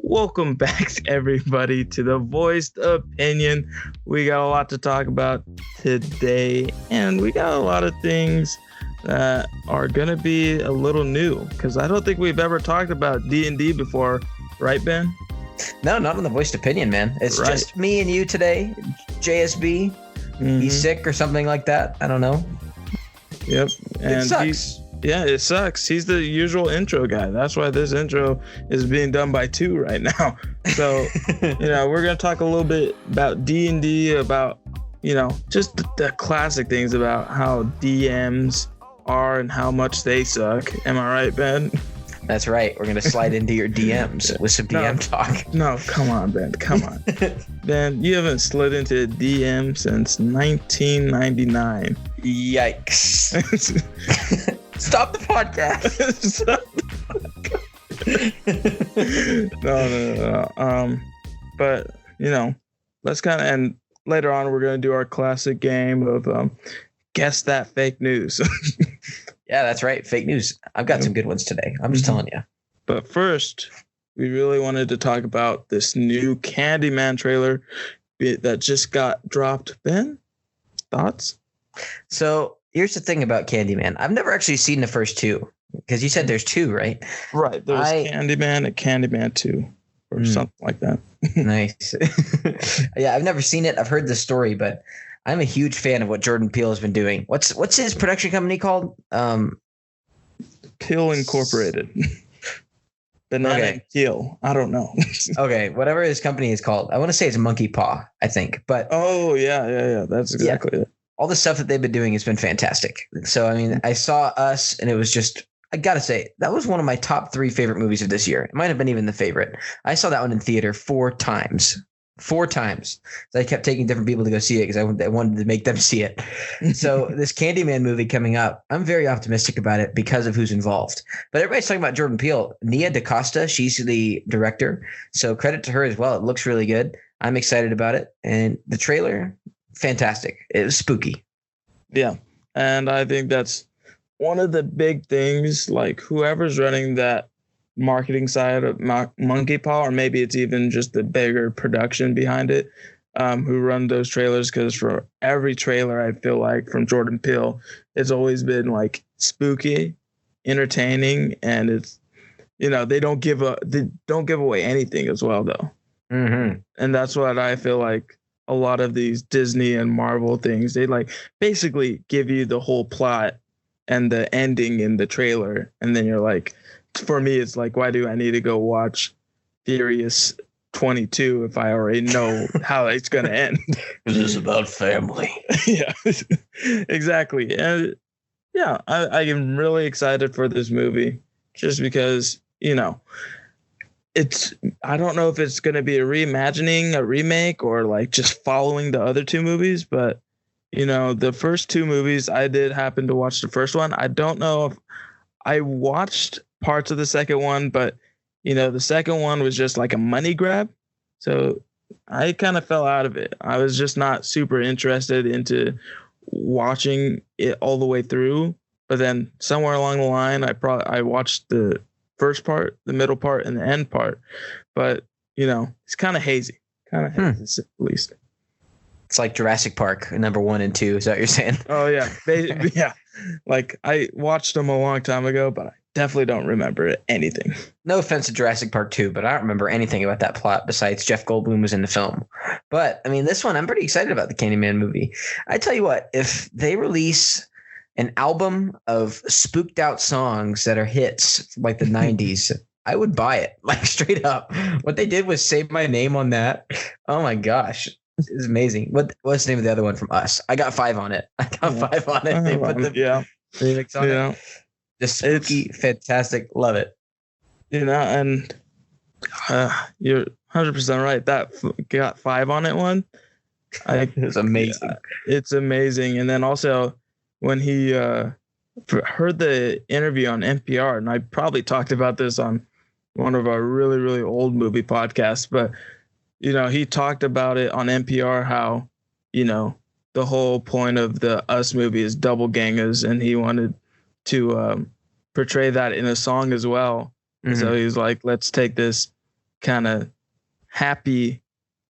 Welcome back, everybody, to the Voiced Opinion. We got a lot to talk about today, and we got a lot of things that are going to be a little new, because I don't think we've ever talked about D&D before, right, Ben? No, not on the Voiced Opinion, man. It's Right. just me and you today. JSB, he's sick or something like that. I don't know. Yep. And It sucks. Yeah, it sucks. He's the usual intro guy. That's why this intro is being done by two right now. So, we're going to talk a little bit about D&D, about, just the classic things about how DMs are and how much they suck. Am I right, Ben? That's right. We're going to slide into your DMs with some DM talk. No, come on, Ben. Come on. Ben, you haven't slid into a DM since 1999. Yikes. Stop the podcast. No. But let's kind of, and later on we're going to do our classic game of guess that fake news. Yeah, that's right. Fake news. I've got some good ones today. I'm just telling you. But first, we really wanted to talk about this new Candyman trailer that just got dropped. Ben, thoughts? So here's the thing about Candyman. I've never actually seen the first two, because you said there's two, right? Right. There's Candyman and Candyman 2 or something like that. Nice. Yeah, I've never seen it. I've heard the story, but I'm a huge fan of what Jordan Peele has been doing. What's his production company called? Peele Incorporated. Banana and Peel. I don't know. Okay, whatever his company is called. I want to say it's Monkey Paw, I think. But yeah. That's exactly it. All the stuff that they've been doing has been fantastic. So, I mean, I saw Us, and it was just, I got to say, that was one of my top 3 favorite movies of this year. It might have been even the favorite. I saw that one in theater 4 times. 4 times. So I kept taking different people to go see it because I wanted to make them see it. So this Candyman movie coming up, I'm very optimistic about it because of who's involved. But everybody's talking about Jordan Peele. Nia DaCosta, she's the director. So credit to her as well. It looks really good. I'm excited about it. And the trailer, fantastic. It was spooky. Yeah. And I think that's one of the big things, like whoever's running that marketing side of Monkey Paw, or maybe it's even just the bigger production behind it, who run those trailers, because for every trailer I feel like from Jordan Peele, it's always been like spooky, entertaining, and it's they don't give away anything as well though. And that's what I feel like a lot of these Disney and Marvel things, they like basically give you the whole plot and the ending in the trailer, and then you're like, for me, it's like, why do I need to go watch Furious 22 if I already know how it's going to end? This is about family. Yeah, exactly. And yeah, I am really excited for this movie just because, I don't know if it's going to be a reimagining, a remake, or like just following the other 2 movies. But, the first 2 movies, I did happen to watch the first one. I don't know if I watched parts of the second one, but the second one was just like a money grab, so I kind of fell out of it. I was just not super interested into watching it all the way through. But then somewhere along the line, I watched the first part, the middle part, and the end part. But it's kind of hazy, at least. It's like Jurassic Park, number 1 and 2. Is that what you're saying? Oh yeah, yeah. Like I watched them a long time ago, but I definitely don't remember anything. No offense to Jurassic Park 2, but I don't remember anything about that plot besides Jeff Goldblum was in the film. But I mean, this one, I'm pretty excited about the Candyman movie. I tell you what, if they release an album of spooked out songs that are hits like the 90s, I would buy it, like straight up. What they did was Save My Name on that. Oh my gosh. It's amazing. What's the name of the other one from Us? I got 5 on it. They put the remix on it. Just spooky, fantastic. Love it. And you're 100% right. That got 5 on it one. It's amazing. It's amazing. And then also when he heard the interview on NPR, and I probably talked about this on one of our really, really old movie podcasts, but he talked about it on NPR, how, the whole point of the Us movie is double gangers, and he wanted to portray that in a song as well. Mm-hmm. So he was like, let's take this kind of happy,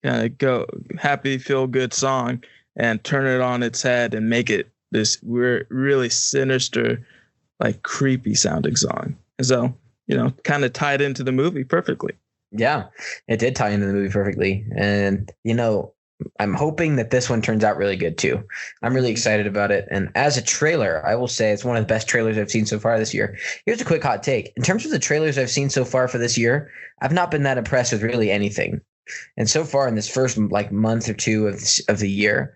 feel good song and turn it on its head and make it this really sinister, like creepy sounding song. And so, kind of tied into the movie perfectly. Yeah, it did tie into the movie perfectly. And, I'm hoping that this one turns out really good too. I'm really excited about it. And as a trailer, I will say it's one of the best trailers I've seen so far this year. Here's a quick hot take. In terms of the trailers I've seen so far for this year, I've not been that impressed with really anything. And so far in this first month or two of the year,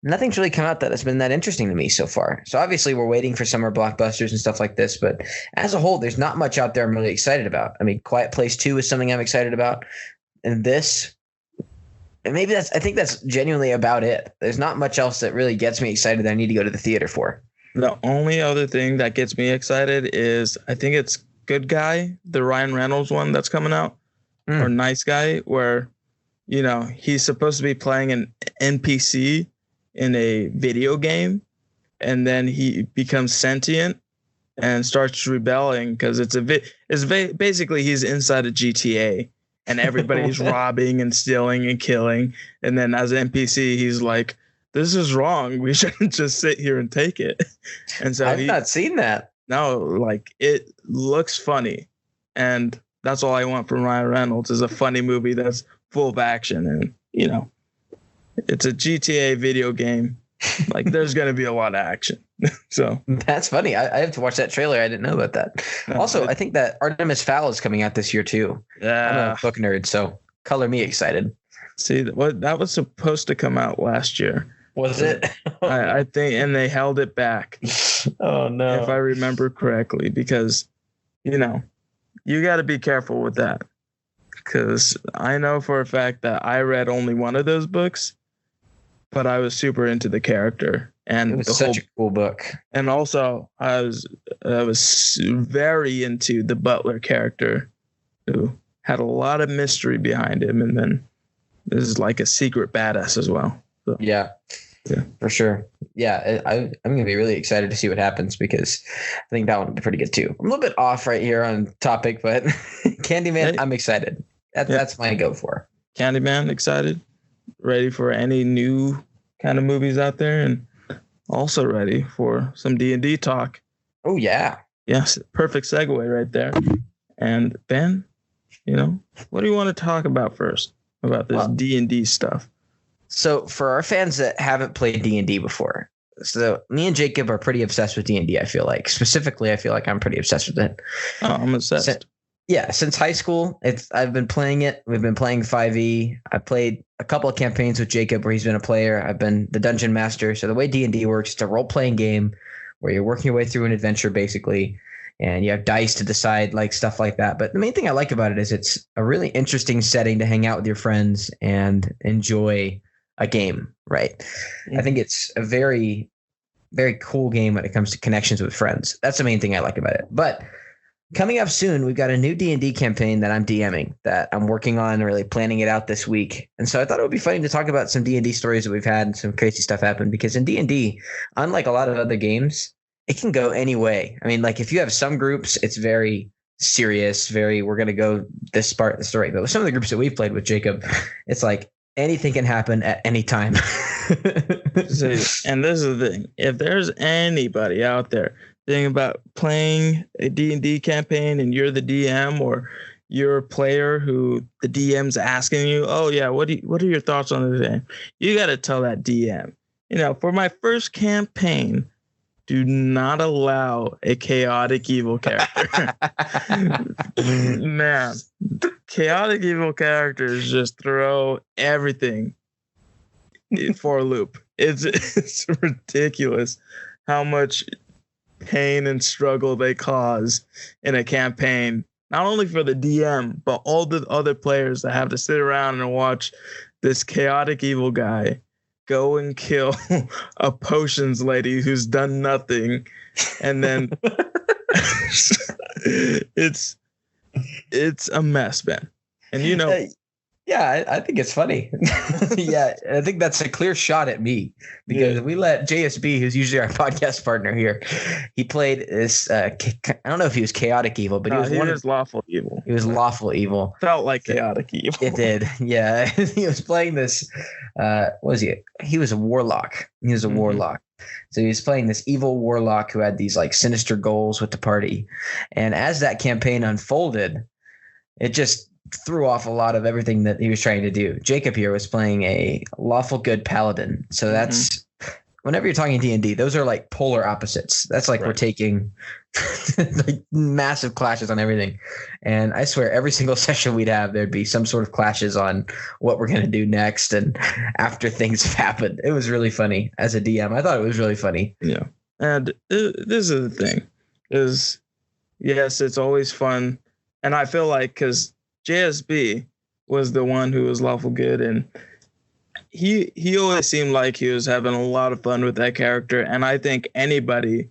nothing's really come out that has been that interesting to me so far. So obviously we're waiting for summer blockbusters and stuff like this, but as a whole, there's not much out there I'm really excited about. I mean, Quiet Place 2 is something I'm excited about. And this, and I think that's genuinely about it. There's not much else that really gets me excited that I need to go to the theater for. The only other thing that gets me excited is I think it's Good Guy, the Ryan Reynolds one that's coming out, or Nice Guy, where, he's supposed to be playing an NPC in a video game, and then he becomes sentient and starts rebelling because basically he's inside a GTA. And everybody's robbing and stealing and killing. And then as an NPC, he's like, this is wrong. We shouldn't just sit here and take it. And so I've not seen that. No, like it looks funny. And that's all I want from Ryan Reynolds is a funny movie that's full of action. And, it's a GTA video game. Like there's going to be a lot of action. So that's funny. I have to watch that trailer. I didn't know about that. Also, I think that Artemis Fowl is coming out this year too. Yeah, I'm a book nerd, so color me excited. See, that was supposed to come out last year. Was it? I think, and they held it back. Oh no! If I remember correctly, because you got to be careful with that. Because I know for a fact that I read only one of those books, but I was super into the character. And it was such a cool book. And also, I was very into the Butler character, who had a lot of mystery behind him, and then this is like a secret badass as well. So, yeah, for sure. Yeah, I'm gonna be really excited to see what happens because I think that one will be pretty good too. I'm a little bit off right here on topic, but Candyman, hey. I'm excited. That's my go for. Candyman, excited, ready for any new kind of movies out there, and also ready for some D&D talk. Oh, yeah. Yes, perfect segue right there. And Ben, what do you want to talk about first about this D&D stuff? So for our fans that haven't played D&D before, so me and Jacob are pretty obsessed with D&D, I feel like. Specifically, I feel like I'm pretty obsessed with it. Oh, I'm obsessed. Since high school, I've been playing it. We've been playing 5e. I played a couple of campaigns with Jacob where he's been a player. I've been the dungeon master. So the way D&D works, it's a role-playing game where you're working your way through an adventure, basically, and you have dice to decide like stuff like that. But the main thing I like about it is it's a really interesting setting to hang out with your friends and enjoy a game, right? Mm-hmm. I think it's a very, very cool game when it comes to connections with friends. That's the main thing I like about it. But coming up soon, we've got a new D&D campaign that I'm DMing that I'm working on, really planning it out this week. And so I thought it would be funny to talk about some D&D stories that we've had and some crazy stuff happen, because in D&D, unlike a lot of other games, it can go any way. I mean, like if you have some groups, it's very serious, we're going to go this part of the story. But with some of the groups that we've played with Jacob, it's like anything can happen at any time. And this is the thing. If there's anybody out there thinking about playing a D&D campaign and you're the DM, or you're a player who the DM's asking you, oh yeah, what are your thoughts on the game? You got to tell that DM, for my first campaign, do not allow a chaotic evil character. Man, chaotic evil characters just throw everything for a loop. It's ridiculous how much pain and struggle they cause in a campaign, not only for the DM, but all the other players that have to sit around and watch this chaotic evil guy go and kill a potions lady who's done nothing. And then it's a mess, Ben. And Yeah, I think it's funny. Yeah, I think that's a clear shot at me because we let JSB, who's usually our podcast partner here, he played this. I don't know if he was chaotic evil, but he was lawful evil. He was lawful evil. Felt like chaotic evil. It did. Yeah, he was playing this. What was he? He was a warlock. He was a warlock. So he was playing this evil warlock who had these like sinister goals with the party, and as that campaign unfolded, it just threw off a lot of everything that he was trying to do. Jacob here was playing a lawful good paladin. So that's whenever you're talking D&D, those are like polar opposites. That's like we're taking like massive clashes on everything. And I swear every single session we'd have, there'd be some sort of clashes on what we're going to do next. And after things have happened, it was really funny as a DM. I thought it was really funny. Yeah. And this is the thing is, yes, it's always fun. And I feel like because JSB was the one who was lawful good, and he always seemed like he was having a lot of fun with that character. And I think anybody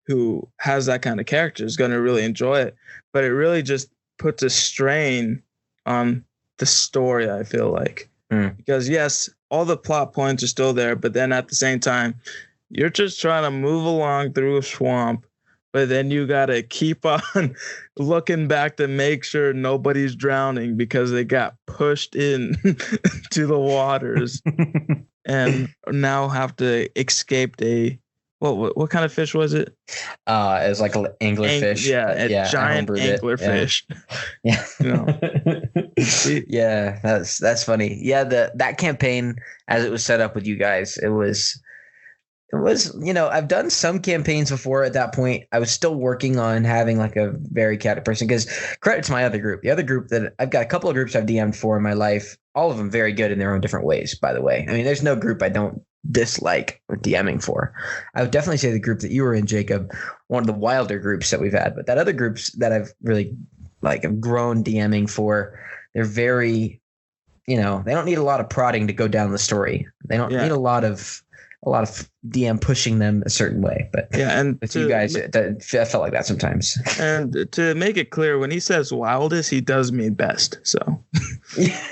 who has that kind of character is going to really enjoy it. But it really just puts a strain on the story, I feel like. Because, yes, all the plot points are still there, but then at the same time, you're just trying to move along through a swamp. But then you got to keep on looking back to make sure nobody's drowning because they got pushed in to the waters and now have to escape what kind of fish was it? It was like an anglerfish. Giant anglerfish. Yeah. Yeah, that's funny. Yeah, that campaign as it was set up with you guys, it was, I've done some campaigns before at that point. I was still working on having like a very chaotic person because credit to my other group. The other group that I've got a couple of groups I've DM'd for in my life, all of them very good in their own different ways, by the way. I mean, there's no group I don't dislike DMing for. I would definitely say the group that you were in, Jacob, one of the wilder groups that we've had, but that other groups that I've really have grown DMing for, they're very, they don't need a lot of prodding to go down the story. They don't need a lot of DM pushing them a certain way, but and with you guys, I felt like that sometimes. And to make it clear, when he says wildest, he does mean best. So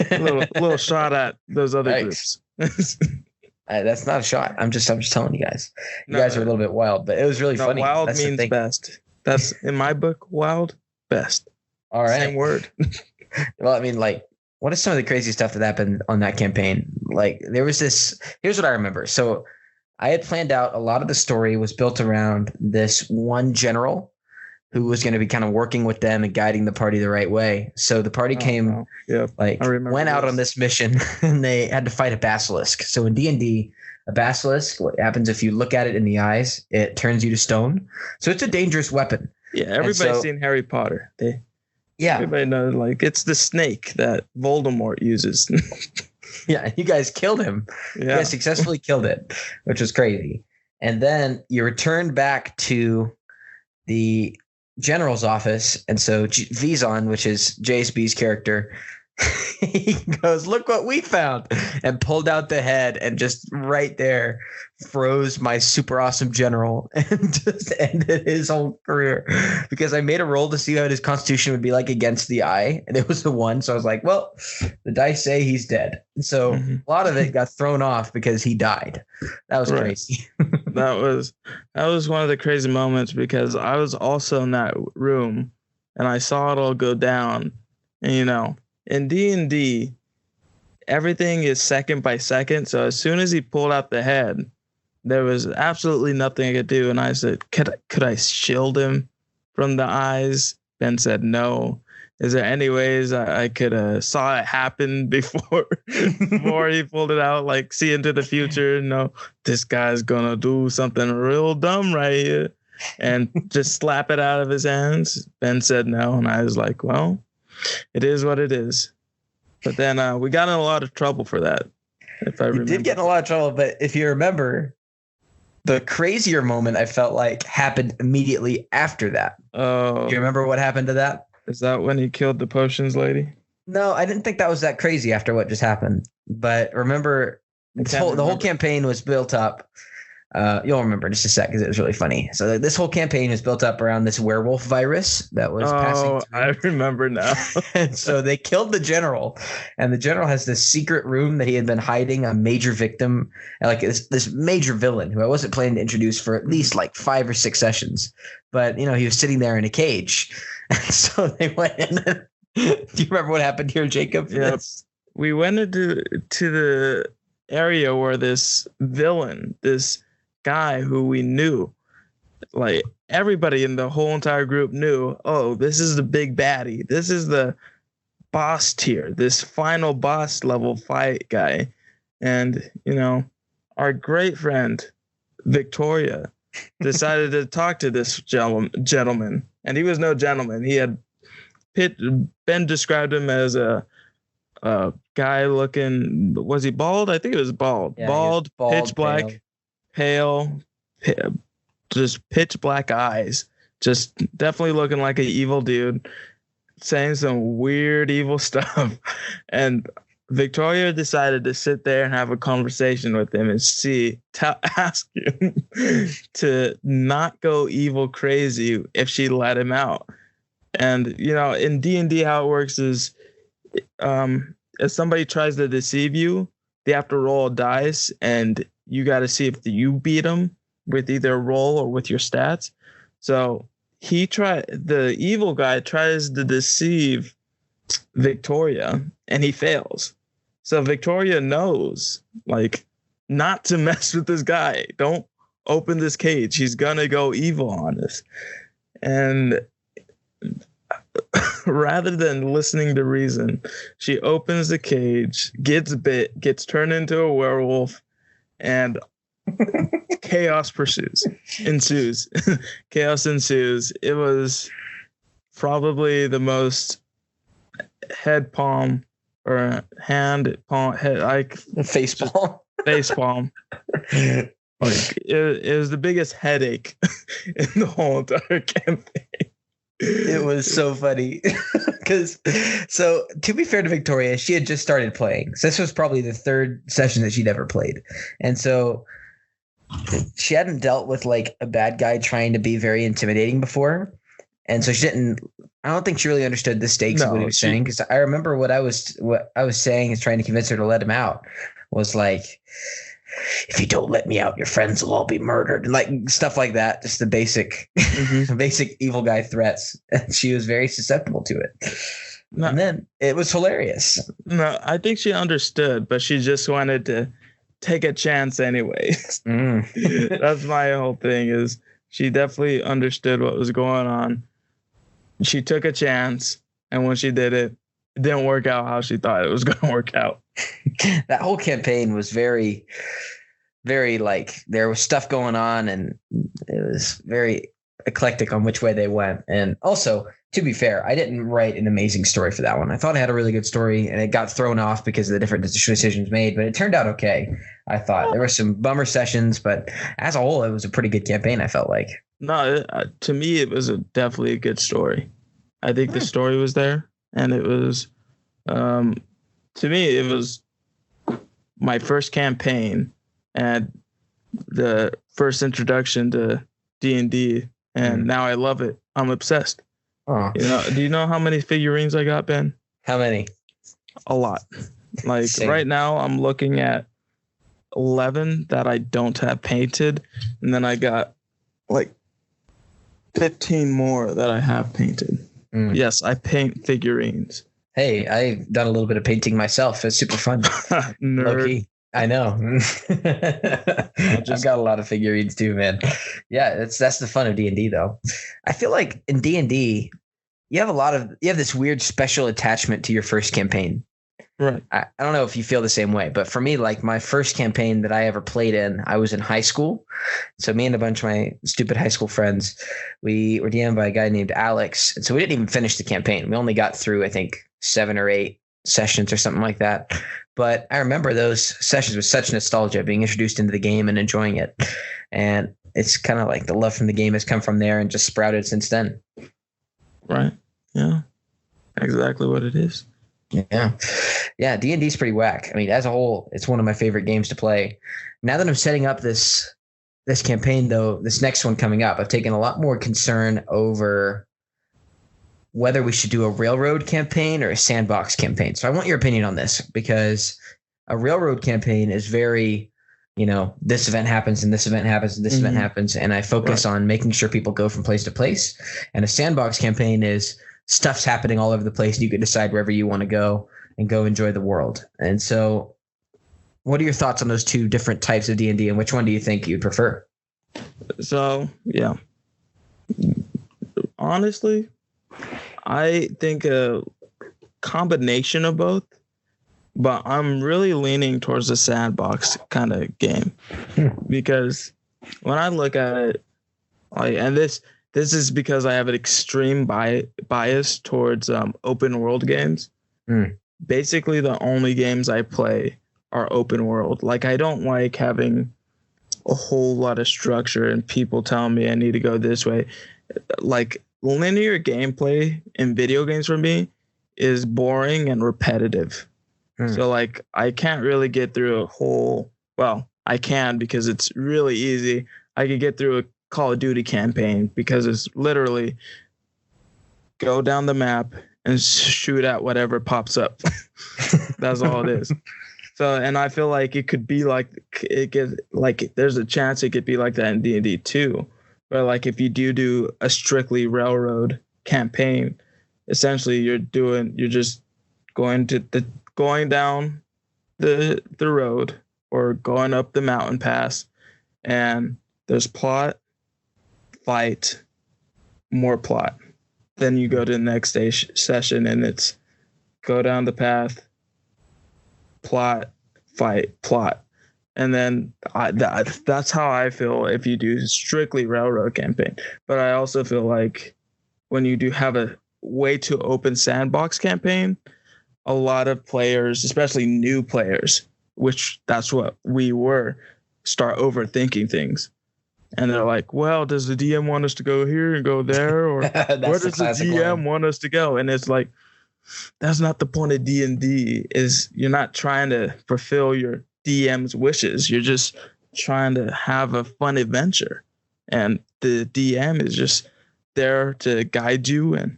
a little shot at those other groups. That's not a shot. I'm just telling you guys. You guys are a little bit wild, but it was really funny. Wild means best. That's in my book. Wild, best. All right, same word. Well, I mean, what is some of the crazy stuff that happened on that campaign? There was this. Here's what I remember. So I had planned out a lot of the story was built around this one general who was going to be kind of working with them and guiding the party the right way. So the party went out on this mission and they had to fight a basilisk. So in D&D, a basilisk, what happens if you look at it in the eyes, it turns you to stone. So it's a dangerous weapon. Yeah, everybody's seen Harry Potter. Everybody knows, it's the snake that Voldemort uses. Yeah, you guys killed him. Yeah. You guys successfully killed it, which was crazy. And then you returned back to the general's office. And so Vizon, which is JSB's character, he goes, "Look what we found," and pulled out the head and just right there froze my super awesome general and just ended his whole career because I made a roll to see what his constitution would be like against the eye, and it was a 1. So I was like, well, the dice say he's dead. So a lot of it got thrown off because he died. That was crazy. that was one of the crazy moments because I was also in that room and I saw it all go down. And in D&D, everything is second by second. So as soon as he pulled out the head, there was absolutely nothing I could do. And I said, could I shield him from the eyes? Ben said, no. Is there any ways I could saw it happen before he pulled it out? See into the future. No, this guy's going to do something real dumb right here. And just slap it out of his hands. Ben said no. And I was like, well, it is what it is. But then we got in a lot of trouble for that. If I remember. You did get in a lot of trouble, but if you remember, the crazier moment I felt like happened immediately after that. Oh. You remember what happened to that? Is that when he killed the potions lady? No, I didn't think that was that crazy after what just happened. But remember, the whole campaign was built up You'll remember in just a sec because it was really funny. So this whole campaign is built up around this werewolf virus that was passing through. I remember now. And so they killed the general, and the general has this secret room that he had been hiding a major victim, like this major villain who I wasn't planning to introduce for at least like 5 or 6 sessions. But, he was sitting there in a cage. And so they went in. Do you remember what happened here, Jacob? Yes. We went into the area where this villain, this guy who we knew, like everybody in the whole entire group knew, oh, this is the big baddie. This is the boss tier, this final boss level fight guy. And, our great friend, Victoria, decided to talk to this gentleman. And he was no gentleman. He had Ben described him as a guy looking, was he bald? I think it was bald. Yeah, bald, pitch black, pale, just pitch black eyes. Just definitely looking like an evil dude, saying some weird evil stuff. And Victoria decided to sit there and have a conversation with him and ask him to not go evil crazy if she let him out. And, in D&D, how it works is if somebody tries to deceive you, they have to roll a dice, and you got to see if you beat them with either a roll or with your stats. So the evil guy tries to deceive Victoria, and he fails. So Victoria knows, not to mess with this guy. Don't open this cage. He's gonna go evil on us. And rather than listening to reason, she opens the cage, gets bit, gets turned into a werewolf, and chaos ensues. Chaos ensues. It was probably the most head palm or hand palm face palm. Face palm. It was the biggest headache in the whole entire campaign. It was so funny so to be fair to Victoria, she had just started playing. So this was probably the 3rd session that she'd ever played. And so she hadn't dealt with a bad guy trying to be very intimidating before. And so I don't think she really understood the stakes of what he was saying. Cause I remember what I was saying is trying to convince her to let him out was if you don't let me out, your friends will all be murdered, and stuff like that. Just the basic, basic evil guy threats. And she was very susceptible to it. No, and then it was hilarious. No, I think she understood, but she just wanted to take a chance anyways. That's my whole thing is she definitely understood what was going on. She took a chance, and when she did it, it didn't work out how she thought it was going to work out. That whole campaign was very, very there was stuff going on, and it was very eclectic on which way they went. And also, to be fair, I didn't write an amazing story for that one. I thought I had a really good story, and it got thrown off because of the different decisions made, but it turned out okay. I thought there were some bummer sessions, but as a whole, it was a pretty good campaign, I felt like. No, to me, it was definitely a good story. I think the story was there, and it was, to me, it was my first campaign and the first introduction to D&D, and now I love it. I'm obsessed. Oh. Do you know how many figurines I got, Ben? How many? A lot. Right now, I'm looking at 11 that I don't have painted, and then I got 15 more that I have painted. Yes, I paint figurines. Hey, I've done a little bit of painting myself. It's super fun. Nerd. Low-key. I know. I've got a lot of figurines too, man. Yeah, that's the fun of D&D though. I feel like in D&D, you have this weird special attachment to your first campaign. Right. I don't know if you feel the same way, but for me, my first campaign that I ever played in, I was in high school. So me and a bunch of my stupid high school friends, we were DM'd by a guy named Alex. And so we didn't even finish the campaign. We only got through, I think, 7 or 8 sessions or something like that. But I remember those sessions with such nostalgia, being introduced into the game and enjoying it. And it's kind of like the love from the game has come from there and just sprouted since then. Right. Yeah. Exactly what it is. Yeah. Yeah. D&D is pretty whack. I mean, as a whole, it's one of my favorite games to play. Now that I'm setting up this this campaign, though, this next one coming up, I've taken a lot more concern over whether we should do a railroad campaign or a sandbox campaign. So I want your opinion on this, because a railroad campaign is very, this event happens and this event happens and this event happens. And I focus on making sure people go from place to place. And a sandbox campaign is stuff's happening all over the place. And you can decide wherever you want to go and go enjoy the world. And so what are your thoughts on those two different types of D&D, and which one do you think you'd prefer? So, yeah. Honestly, I think a combination of both, but I'm really leaning towards the sandbox kind of game because when I look at it, and this is because I have an extreme bias towards open world games. Basically, the only games I play are open world. Like, I don't like having a whole lot of structure and people telling me I need to go this way. Like, linear gameplay in video games for me is boring and repetitive. So, like, I can't really get through I can because it's really easy. I could get through a Call of Duty campaign because it's literally go down the map and shoot at whatever pops up. That's all it is. So, and I feel like it could be there's a chance it could be like that in D&D too. But like, if you do a strictly railroad campaign, essentially you're just going down the road or going up the mountain pass, and there's plot, fight, more plot. Then you go to the next session and it's go down the path, plot, fight, plot. And then that's how I feel if you do strictly railroad campaign. But I also feel like when you do have a way too open sandbox campaign, a lot of players, especially new players, which that's what we were, start overthinking things. And they're like, well, does the DM want us to go here and go there? Or where does the DM want us to go? And it's like, that's not the point of D&D. Is you're not trying to fulfill your DM's wishes. You're just trying to have a fun adventure. And the DM is just there to guide you and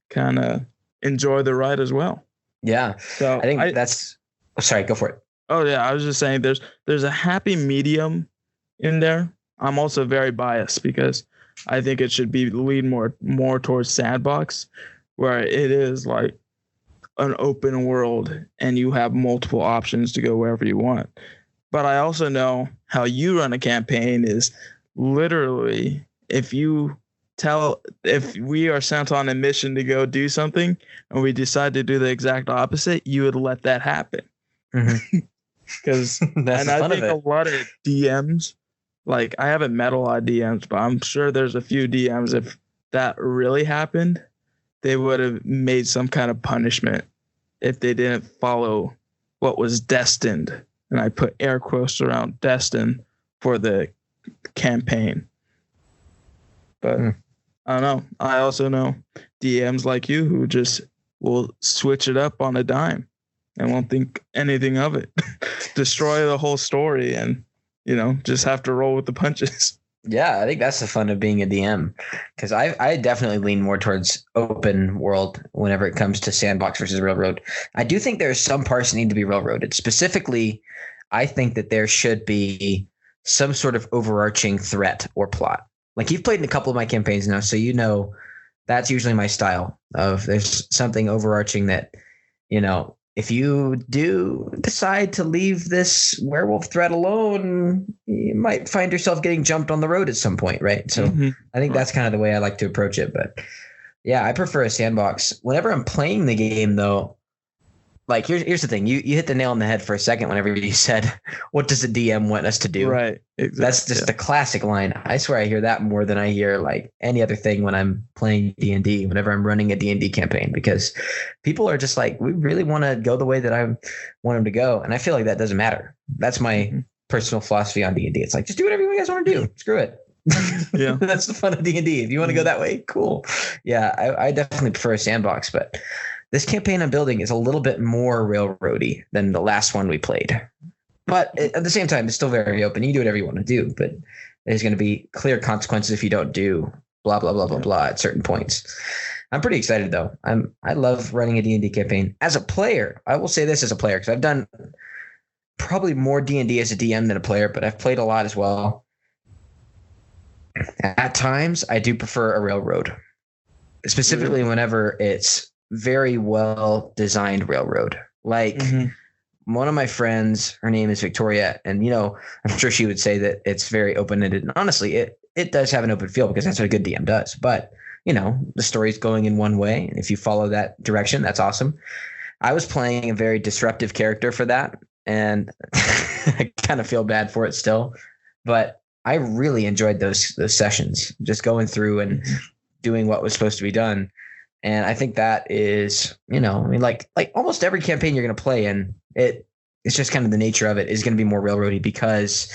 kind of enjoy the ride as well. Yeah. So I think sorry, go for it. Oh yeah. I was just saying there's a happy medium in there. I'm also very biased because I think it should be lead more towards sandbox, where it is like an open world and you have multiple options to go wherever you want. But I also know how you run a campaign is literally if we are sent on a mission to go do something and we decide to do the exact opposite, you would let that happen. Because and I think a lot of DMs, like I haven't met a lot of DMs, but I'm sure there's a few DMs if that really happened, they would have made some kind of punishment if they didn't follow what was destined. And I put air quotes around destined for the campaign. But I don't know. I also know DMs like you who just will switch it up on a dime and won't think anything of it. Destroy the whole story and, just have to roll with the punches. Yeah, I think that's the fun of being a DM, because I definitely lean more towards open world whenever it comes to sandbox versus railroad. I do think there's some parts that need to be railroaded. Specifically, I think that there should be some sort of overarching threat or plot. Like, you've played in a couple of my campaigns now, so that's usually my style of there's something overarching that, if you do decide to leave this werewolf threat alone, you might find yourself getting jumped on the road at some point, right? So I think that's kind of the way I like to approach it. But yeah, I prefer a sandbox. Whenever I'm playing the game, though, like here's the thing. You hit the nail on the head for a second whenever you said, what does the DM want us to do? Right. Exactly. That's just the classic line. I swear I hear that more than I hear like any other thing when I'm playing D&D, whenever I'm running a D&D campaign, because people are just like, we really want to go the way that I want them to go. And I feel like that doesn't matter. That's my personal philosophy on D&D. It's like, just do whatever you guys want to do. Screw it. Yeah. That's the fun of D&D. If you want to go that way, cool. Yeah, I definitely prefer a sandbox, but this campaign I'm building is a little bit more railroady than the last one we played. But at the same time, it's still very open. You can do whatever you want to do, but there's going to be clear consequences if you don't do blah blah blah blah blah at certain points. I'm pretty excited though. I love running a D&D campaign as a player. I will say this as a player because I've done probably more D&D as a DM than a player, but I've played a lot as well. At times, I do prefer a railroad, specifically whenever it's very well designed railroad. Like one of my friends, her name is Victoria, and I'm sure she would say that it's very open-ended. And honestly, it does have an open feel because that's what a good DM does. But the story's going in one way, and if you follow that direction, that's awesome. I was playing a very disruptive character for that, and I kind of feel bad for it still, but I really enjoyed those sessions, just going through and doing what was supposed to be done. And I think that is, like almost every campaign you're going to play in, it's just kind of the nature of it is going to be more railroady, because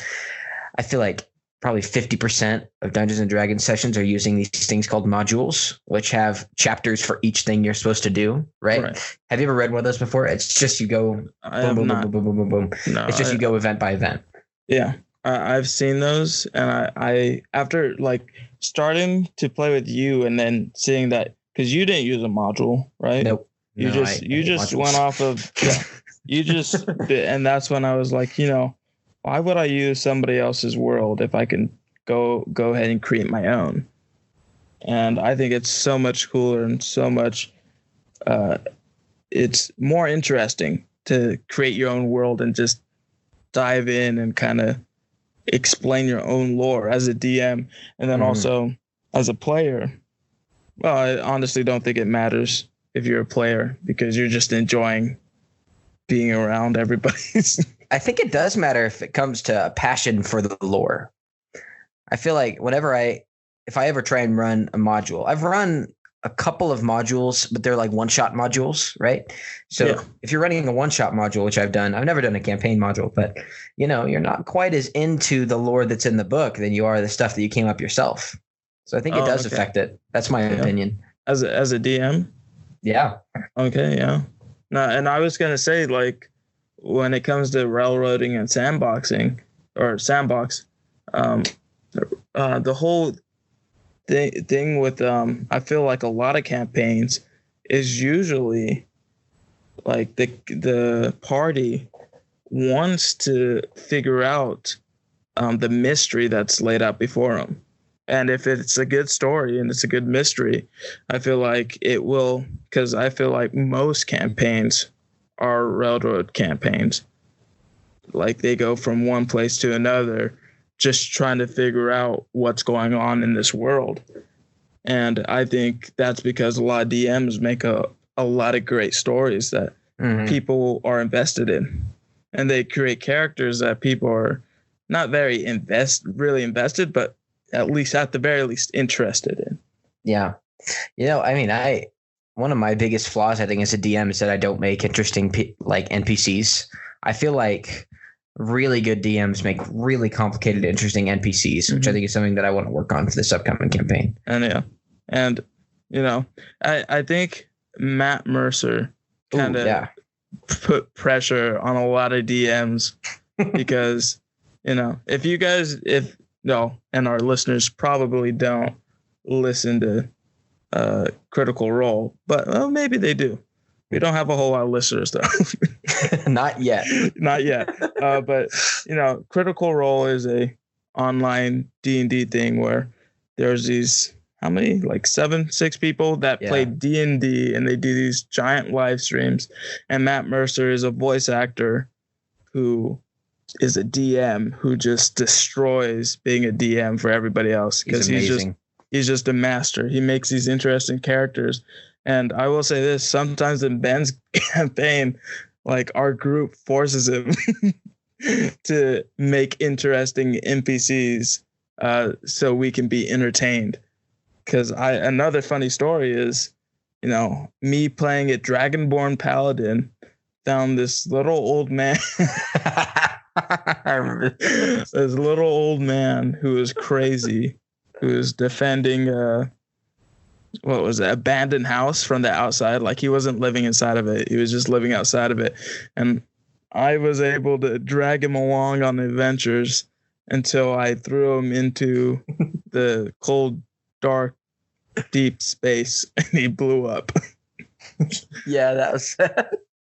I feel like probably 50% of Dungeons and Dragons sessions are using these things called modules, which have chapters for each thing you're supposed to do. Right. Have you ever read one of those before? It's just you go boom, boom, boom, boom, boom, boom, boom. No, it's just you go event by event. Yeah. I've seen those, and I after like starting to play with you and then seeing that, because you didn't use a module, right? Nope. You just went off of and that's when I was like, why would I use somebody else's world if I can go ahead and create my own? And I think it's so much cooler and so much it's more interesting to create your own world and just dive in and kind of explain your own lore as a DM, and then also as a player. Well, I honestly don't think it matters if you're a player, because you're just enjoying being around everybody. I think it does matter if it comes to a passion for the lore. I feel like if I ever try and run a module, I've run a couple of modules, but they're like one-shot modules, right? So if you're running a one-shot module, which I've never done a campaign module, but you're not quite as into the lore that's in the book than you are the stuff that you came up yourself. So I think it does affect it. That's my opinion. As a DM? Yeah. Okay, yeah. No, and I was gonna say, like, when it comes to railroading and sandboxing or sandbox, the whole thing with I feel like a lot of campaigns is usually like the party wants to figure out the mystery that's laid out before them. And if it's a good story and it's a good mystery, I feel like it will, because I feel like most campaigns are railroad campaigns. Like they go from one place to another, just trying to figure out what's going on in this world. And I think that's because a lot of DMs make a lot of great stories that people are invested in. And they create characters that people are not very really invested, but at the very least interested in. Yeah. One of my biggest flaws, I think, as a DM is that I don't make interesting NPCs. I feel like really good DMs make really complicated, interesting NPCs, which I think is something that I want to work on for this upcoming campaign. And I think Matt Mercer kind of put pressure on a lot of DMs because if you guys and our listeners probably don't listen to Critical Role, but maybe they do. We don't have a whole lot of listeners though. Not yet. But Critical Role is a online D&D thing where there's these, how many? Like 6 people that play D&D, and they do these giant live streams. And Matt Mercer is a voice actor who is a DM who just destroys being a DM for everybody else, because he's just a master. He makes these interesting characters. And I will say this, sometimes in Ben's campaign, like our group forces him to make interesting NPCs so we can be entertained. Because another funny story is, me playing a Dragonborn Paladin, found this little old man. I remember this little old man who was crazy, who was defending abandoned house from the outside. Like he wasn't living inside of it, he was just living outside of it. And I was able to drag him along on adventures until I threw him into the cold, dark, deep space, and he blew up. Yeah, that was.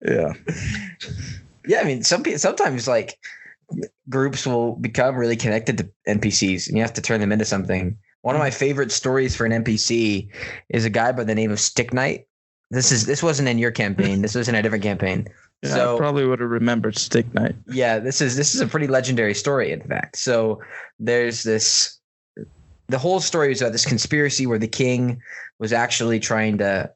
Yeah. Yeah, I mean, sometimes like groups will become really connected to NPCs, and you have to turn them into something. One of my favorite stories for an NPC is a guy by the name of Stick Knight. This wasn't in your campaign. This was in a different campaign. Yeah, So I probably would have remembered Stick Knight. yeah, this is a pretty legendary story, in fact. So there's this. The whole story is about this conspiracy where the king was actually trying to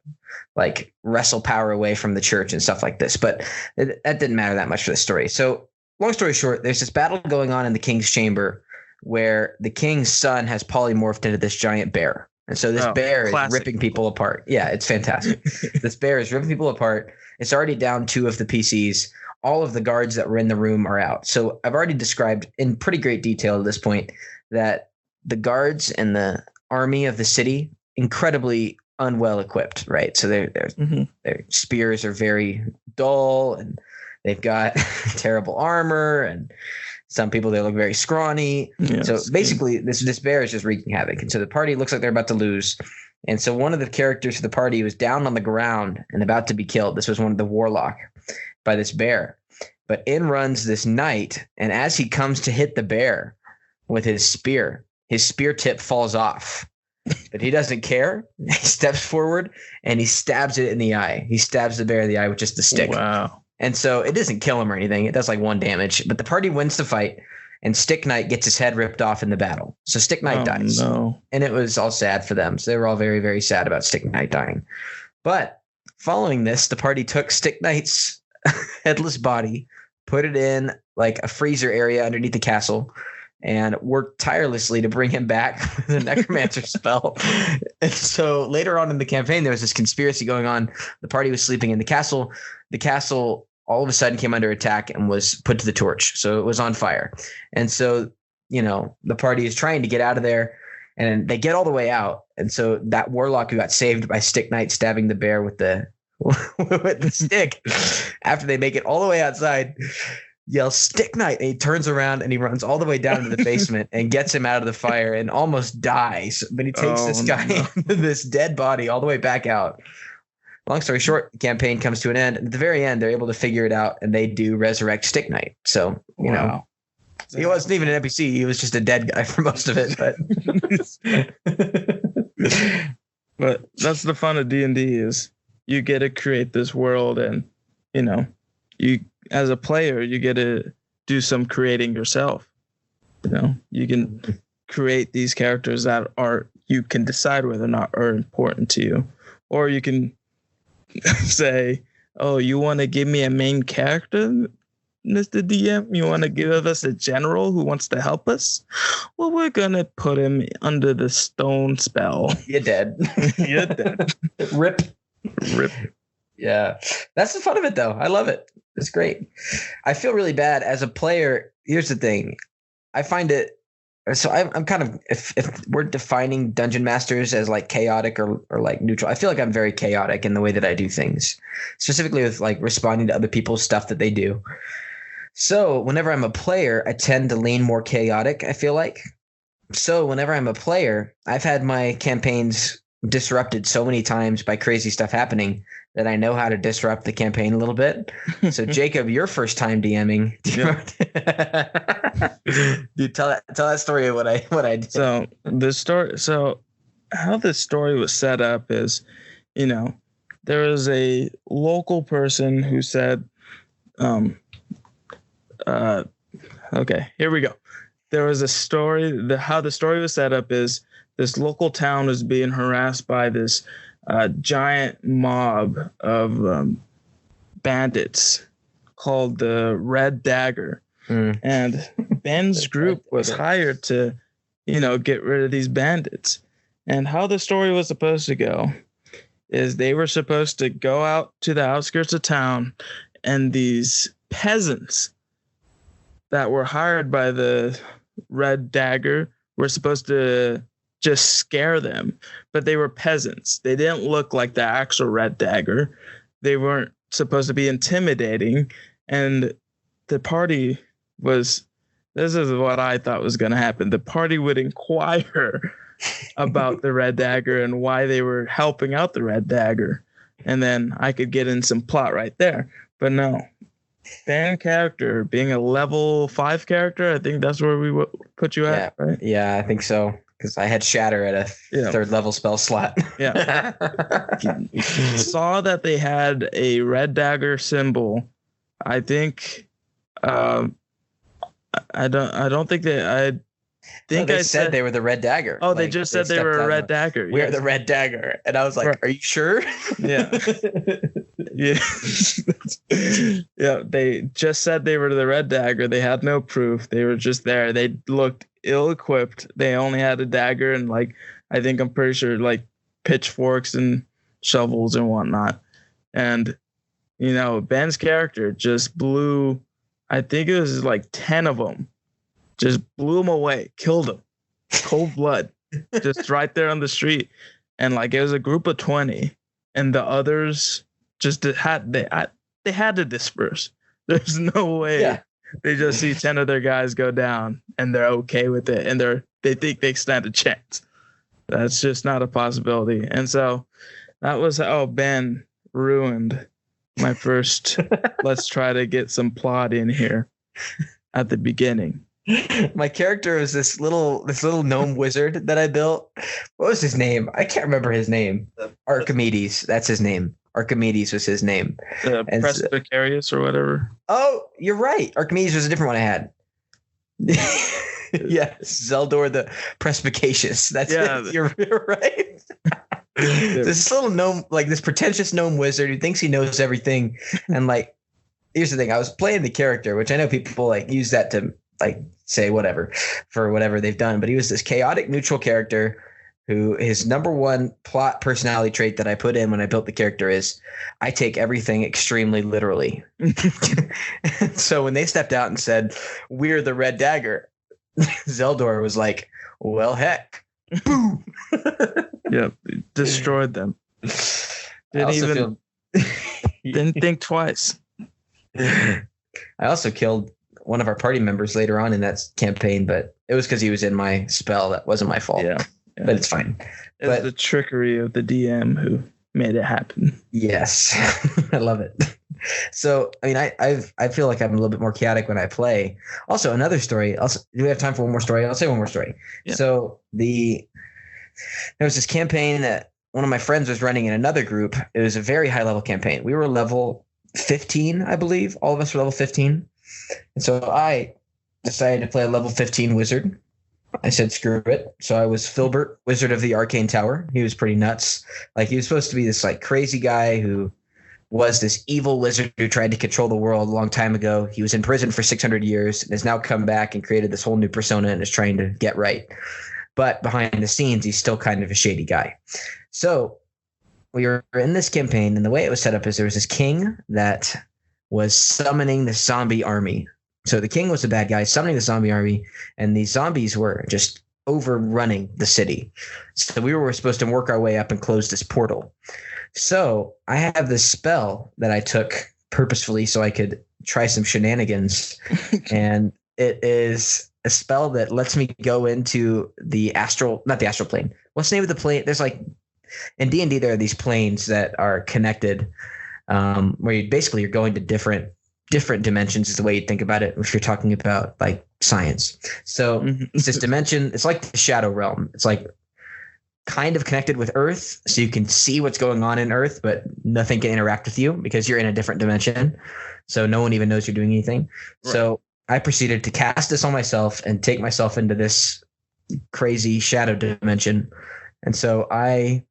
like wrestle power away from the church and stuff like this. But that didn't matter that much for the story. So long story short, there's this battle going on in the king's chamber where the king's son has polymorphed into this giant bear. And so this bear is ripping people apart. Yeah, it's fantastic. This bear is ripping people apart. It's already down 2 of the PCs. All of the guards that were in the room are out. So I've already described in pretty great detail at this point that the guards and the army of the city, incredibly unwell equipped, right? So their spears are very dull, and they've got terrible armor, and some people, they look very scrawny. Yes. So basically this bear is just wreaking havoc. And so the party looks like they're about to lose. And so one of the characters of the party was down on the ground and about to be killed. This was one of the warlock by this bear. But in runs this knight, and as he comes to hit the bear with his spear tip falls off. But he doesn't care. He steps forward and he stabs it in the eye. He stabs the bear in the eye with just the stick. Wow. And so it doesn't kill him or anything. It does like 1 damage. But the party wins the fight, and Stick Knight gets his head ripped off in the battle. So Stick Knight dies. No. And it was all sad for them. So they were all very, very sad about Stick Knight dying. But following this, the party took Stick Knight's headless body, put it in like a freezer area underneath the castle, and worked tirelessly to bring him back with a necromancer spell. And so later on in the campaign, there was this conspiracy going on. The party was sleeping in the castle. The castle all of a sudden came under attack and was put to the torch. So it was on fire. And so, the party is trying to get out of there, and they get all the way out. And so that warlock who got saved by Stick Knight stabbing the bear with the with the stick, after they make it all the way outside, yells Stick Knight, and he turns around and he runs all the way down to the basement and gets him out of the fire and almost dies. But he takes this guy, this dead body, all the way back out. Long story short, the campaign comes to an end. At the very end, they're able to figure it out, and they do resurrect Stick Knight. So, he wasn't even an NPC. He was just a dead guy for most of it. But that's the fun of D&D is you get to create this world, and, you as a player, you get to do some creating yourself. You can create these characters that you can decide whether or not are important to you, or you can say, oh, you want to give me a main character, Mr. DM? You want to give us a general who wants to help us? Well, we're going to put him under the stone spell. You're dead. You're dead. Rip. Yeah. That's the fun of it, though. I love it. It's great. I feel really bad as a player. Here's the thing. I find it. So I'm kind of, if we're defining dungeon masters as like chaotic or like neutral, I feel like I'm very chaotic in the way that I do things, specifically with like responding to other people's stuff that they do. So whenever I'm a player, I tend to lean more chaotic, I feel like. So whenever I'm a player, I've had my campaigns disrupted so many times by crazy stuff happening that I know how to disrupt the campaign a little bit. So Jacob, your first time DMing, dude, tell that story of what I did. So how this story was set up is, there was a local person who said, okay, here we go. There was a story. How the story was set up is this local town was being harassed by this giant mob of bandits called the Red Dagger. And Ben's group was hired to, get rid of these bandits. And how the story was supposed to go is they were supposed to go out to the outskirts of town, and these peasants that were hired by the Red Dagger were supposed to just scare them, but they were peasants. They didn't look like the actual Red Dagger. They weren't supposed to be intimidating, and the party was. This is what I thought was going to happen. The party would inquire about the Red Dagger and why they were helping out the Red Dagger, and then I could get in some plot right there. But no, fan character being a level 5 character, I think that's where we put you at, right? Yeah, I think so. Because I had Shatter at a third level spell slot. Yeah. Saw that they had a Red Dagger symbol. I think I don't think they they said they were the Red Dagger. Oh, they just said they were a Red Dagger. We're the Red Dagger. And I was like, Are you sure? Yeah. Yeah. Yeah. They just said they were the Red Dagger. They had no proof. They were just there. They looked ill-equipped. They only had a dagger and I'm pretty sure pitchforks and shovels and whatnot. And Ben's character just blew, I think it was 10 of them, just blew them away, killed them, cold blood, just right there on the street. And it was a group of 20, and the others just they had to disperse. There's no way. Yeah. They just see 10 of their guys go down and they're okay with it, and they think they stand a chance. That's just not a possibility. And so that was how Ben ruined my first let's try to get some plot in here at the beginning. My character was this little gnome wizard that I built. What was his name? I can't remember his name. Archimedes. That's his name. Archimedes was his name. Presbyterius or whatever. Oh, you're right. Archimedes was a different one I had. Yes, Zeldor the Perspicacious. That's it. You're right. This little gnome, this pretentious gnome wizard who thinks he knows everything. And here's the thing. I was playing the character, which I know people use that to say whatever for whatever they've done. But he was this chaotic neutral character who his number one plot personality trait that I put in when I built the character is I take everything extremely literally. So when they stepped out and said, we're the Red Dagger, Zeldor was like, well, heck. Boom. Yep. Destroyed them. Didn't think twice. I also killed one of our party members later on in that campaign, but it was because he was in my spell. That wasn't my fault. Yeah. But it's fine. It's the trickery of the DM who made it happen. Yes. I love it. So, I feel like I'm a little bit more chaotic when I play. Also, another story. Do we have time for one more story? I'll say one more story. Yeah. So there was this campaign that one of my friends was running in another group. It was a very high level campaign. We were level 15, I believe. All of us were level 15. And so I decided to play a level 15 wizard. I said, screw it. So I was Filbert, Wizard of the Arcane Tower. He was pretty nuts. He was supposed to be this crazy guy who was this evil wizard who tried to control the world a long time ago. He was in prison for 600 years and has now come back and created this whole new persona and is trying to get right. But behind the scenes, he's still kind of a shady guy. So we were in this campaign, and the way it was set up is there was this king that was summoning the zombie army. So the king was the bad guy summoning the zombie army, and these zombies were just overrunning the city. So we were supposed to work our way up and close this portal. So I have this spell that I took purposefully so I could try some shenanigans. And it is a spell that lets me go into the not the astral plane. What's the name of the plane? There's in D&D, there are these planes that are connected, where you're going to different dimensions is the way you think about it if you're talking about science. So it's this dimension. It's like the shadow realm. It's kind of connected with Earth, so you can see what's going on in Earth, but nothing can interact with you because you're in a different dimension. So no one even knows you're doing anything. Right. So I proceeded to cast this on myself and take myself into this crazy shadow dimension. And so I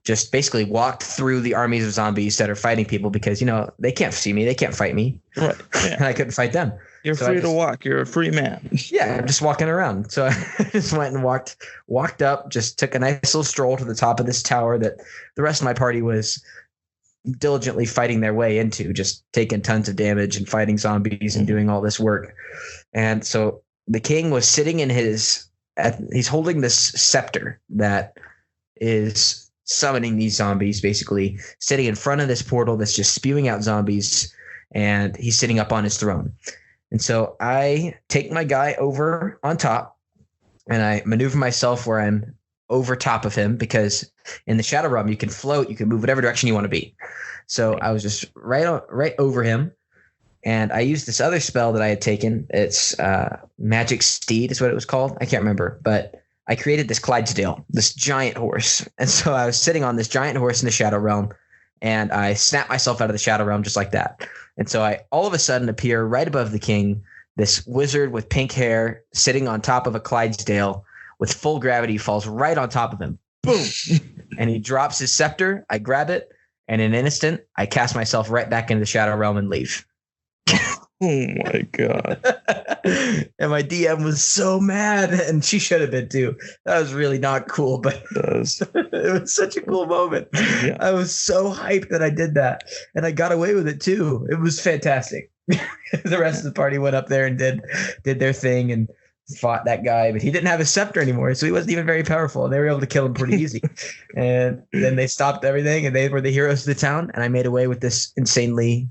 just basically walked through the armies of zombies that are fighting people because, they can't see me. They can't fight me. Right. Yeah. And I couldn't fight them. You're free to walk. You're a free man. Yeah, I'm just walking around. So I just went and walked up, just took a nice little stroll to the top of this tower that the rest of my party was diligently fighting their way into, just taking tons of damage and fighting zombies and doing all this work. And so the king was sitting in he's holding this scepter that is summoning these zombies, basically sitting in front of this portal that's just spewing out zombies, and he's sitting up on his throne. And so I take my guy over on top and I maneuver myself where I'm over top of him, because in the Shadow Realm, you can float, you can move whatever direction you want to be. So I was just right over him. And I used this other spell that I had taken. It's Magic Steed is what it was called. I can't remember, but I created this Clydesdale, this giant horse. And so I was sitting on this giant horse in the Shadow Realm, and I snapped myself out of the Shadow Realm just like that. And so I all of a sudden appear right above the king, this wizard with pink hair sitting on top of a Clydesdale with full gravity, falls right on top of him. Boom. And he drops his scepter. I grab it, and in an instant, I cast myself right back into the Shadow Realm and leave. Oh my God. And my DM was so mad, and she should have been too. That was really not cool, but it was such a cool moment. Yeah. I was so hyped that I did that, and I got away with it too. It was fantastic. The rest of the party went up there and did their thing and fought that guy, but he didn't have a scepter anymore, so he wasn't even very powerful, and they were able to kill him pretty easy. And then they stopped everything, and they were the heroes of the town, and I made away with this insanely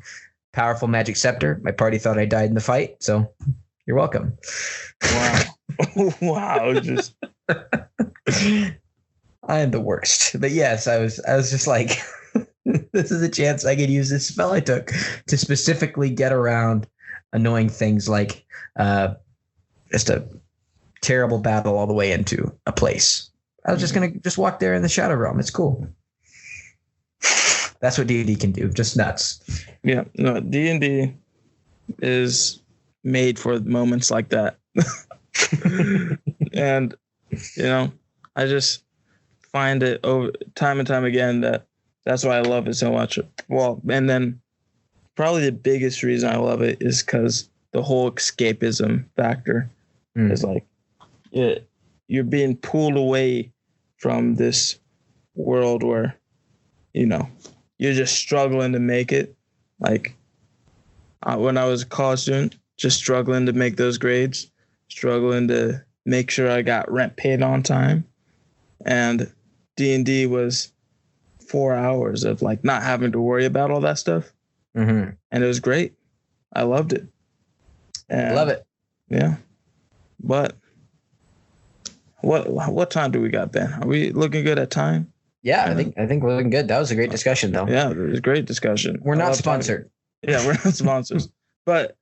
powerful magic scepter. My party thought I died in the fight, so you're welcome. Wow. Wow. Just I am the worst. But yes, I was just like, this is a chance I could use this spell I took to specifically get around annoying things like just a terrible battle all the way into a place. I was just going to just walk there in the Shadow Realm. It's cool. That's what D&D can do. Just nuts. Yeah. No, D&D is made for moments like that. And, you know, I just find it over time and time again that's why I love it so much. Well, and then probably the biggest reason I love it is because the whole escapism factor is like you're being pulled away from this world where, you know, you're just struggling to make it. Like when I was a college student, just struggling to make those grades, struggling to make sure I got rent paid on time. And D&D was 4 hours of like not having to worry about all that stuff. Mm-hmm. And it was great. I loved it. And love it. Yeah. But what time do we got, Ben? Are we looking good at time? Yeah, I think we're looking good. That was a great discussion, though. Yeah, it was a great discussion. We're not sponsored. Yeah, we're not sponsors. But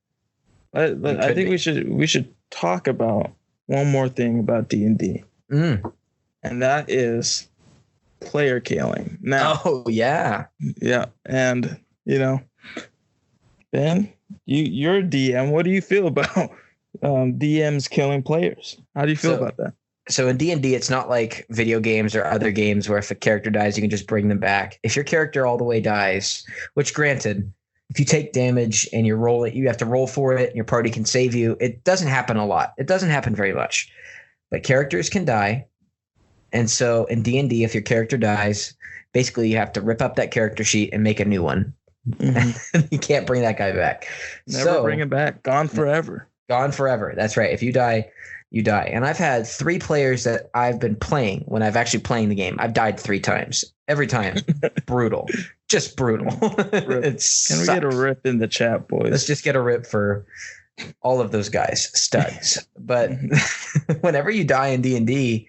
I think we should talk about one more thing about D&D. And that is player killing. Now, oh yeah. Yeah. And you know, Ben, you're a DM. What do you feel about DMs killing players? How do you feel about that? So in D&D, it's not like video games or other games where if a character dies, you can just bring them back. If your character all the way dies, which granted, if you take damage and you roll it, you have to roll for it and your party can save you. It doesn't happen a lot. It doesn't happen very much. But characters can die. And so in D&D, if your character dies, basically you have to rip up that character sheet and make a new one. Mm-hmm. You can't bring that guy back. Never bring him back. Gone forever. Gone forever. That's right. If you die, you die. And I've had 3 players that I've been playing when I've actually playing the game. I've died 3 times. Every time. Brutal. Just brutal. Can we get a rip in the chat, boys? Let's just get a rip for all of those guys. Studs. But whenever you die in D&D,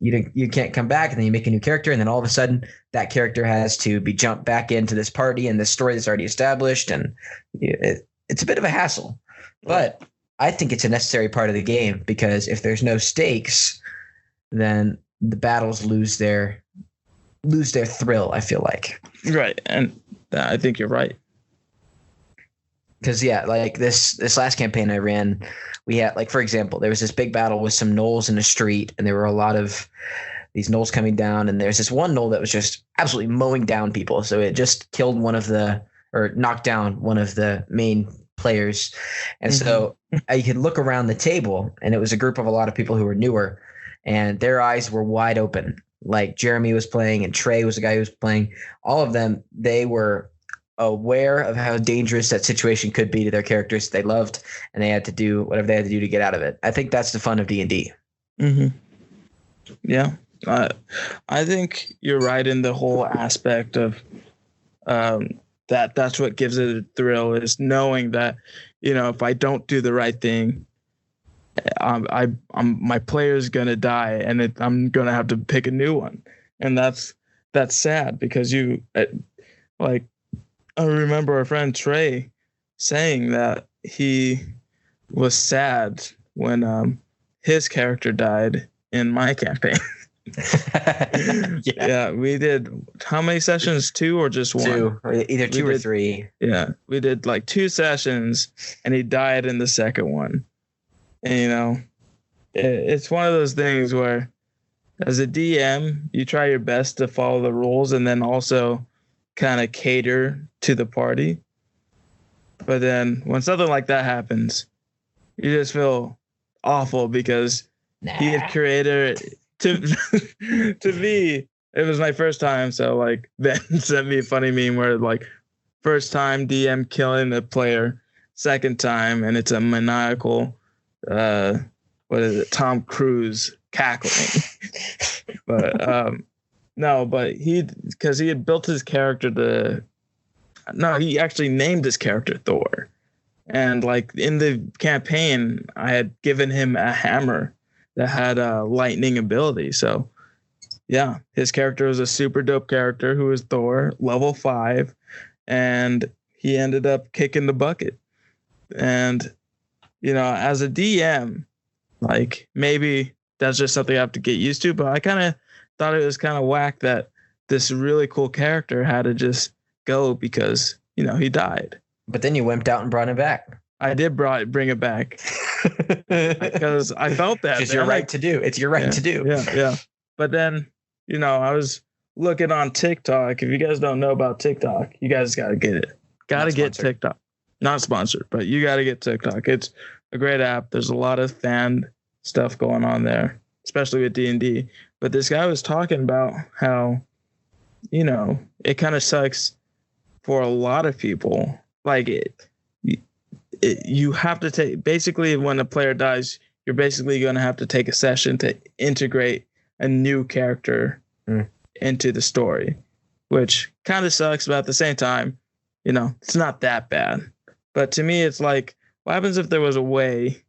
you can't come back, and then you make a new character, and then all of a sudden that character has to be jumped back into this party and this story that's already established, and it's a bit of a hassle. But I think it's a necessary part of the game, because if there's no stakes, then the battles lose their thrill, I feel like. Right. And I think you're right. Because, yeah, like this last campaign I ran, we had, like, for example, there was this big battle with some gnolls in the street, and there were a lot of these gnolls coming down, and there's this one gnoll that was just absolutely mowing down people. So it just killed knocked down one of the main players. And so you could look around the table, and it was a group of a lot of people who were newer, and their eyes were wide open. Like Jeremy was playing, and Trey was the guy who was playing. All of them, they were aware of how dangerous that situation could be to their characters they loved, and they had to do whatever they had to do to get out of it. I think that's the fun of D&D. Yeah. I think you're right in the whole aspect of that's what gives it a thrill, is knowing that, if I don't do the right thing, my player's gonna die, and I'm gonna have to pick a new one, and that's sad because like I remember our friend Trey saying that he was sad when his character died in my campaign. Yeah, we did how many sessions? 2 or just 1? 2, either 2 or 3. Yeah, we did like 2 sessions, and he died in the second one. And it's one of those things where, as a DM, you try your best to follow the rules and then also kind of cater to the party. But then when something like that happens, you just feel awful because he had created to me. It was my first time, so like Ben sent me a funny meme where like first time DM killing the player, second time, and it's a maniacal what is it, Tom Cruise cackling. But no, but because he had built his character he actually named his character Thor. And like in the campaign, I had given him a hammer that had a lightning ability. So yeah, his character was a super dope character who was Thor, level 5, and he ended up kicking the bucket. And as a DM, like maybe that's just something I have to get used to, but I kind of thought it was kind of whack that this really cool character had to just go because, he died. But then you wimped out and brought him back. I did bring it back because I felt that. It's your right to do. It's your right to do. Yeah. But then, I was looking on TikTok. If you guys don't know about TikTok, you guys got to get it. Got to get TikTok. Not sponsored, but you got to get TikTok. It's a great app. There's a lot of fan stuff going on there, especially with D&D. But this guy was talking about how, it kind of sucks for a lot of people. Like you have to take, basically when a player dies, you're basically going to have to take a session to integrate a new character into the story, which kind of sucks. But at the same time, it's not that bad. But to me, it's like, what happens if there was a way,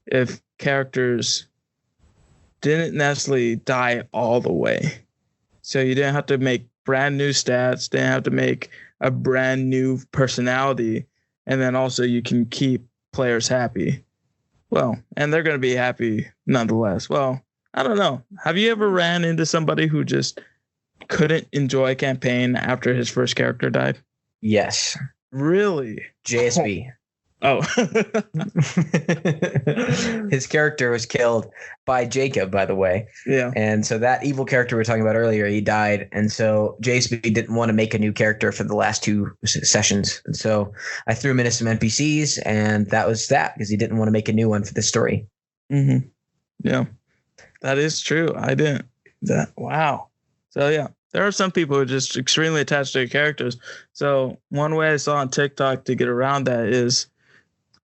if characters didn't necessarily die all the way? So you didn't have to make brand new stats, didn't have to make a brand new personality, and then also you can keep players happy. Well, and they're going to be happy nonetheless. Well, I don't know. Have you ever ran into somebody who just couldn't enjoy a campaign after his first character died? Yes. Really? JSB. Oh. His character was killed by Jacob, by the way. Yeah. And so that evil character we were talking about earlier, he died. And so JSB didn't want to make a new character for the last 2 sessions. And so I threw him into some NPCs, and that was that, because he didn't want to make a new one for the story. Mm-hmm. Yeah. That is true. I didn't. Wow. So yeah. There are some people who are just extremely attached to their characters. So one way I saw on TikTok to get around that is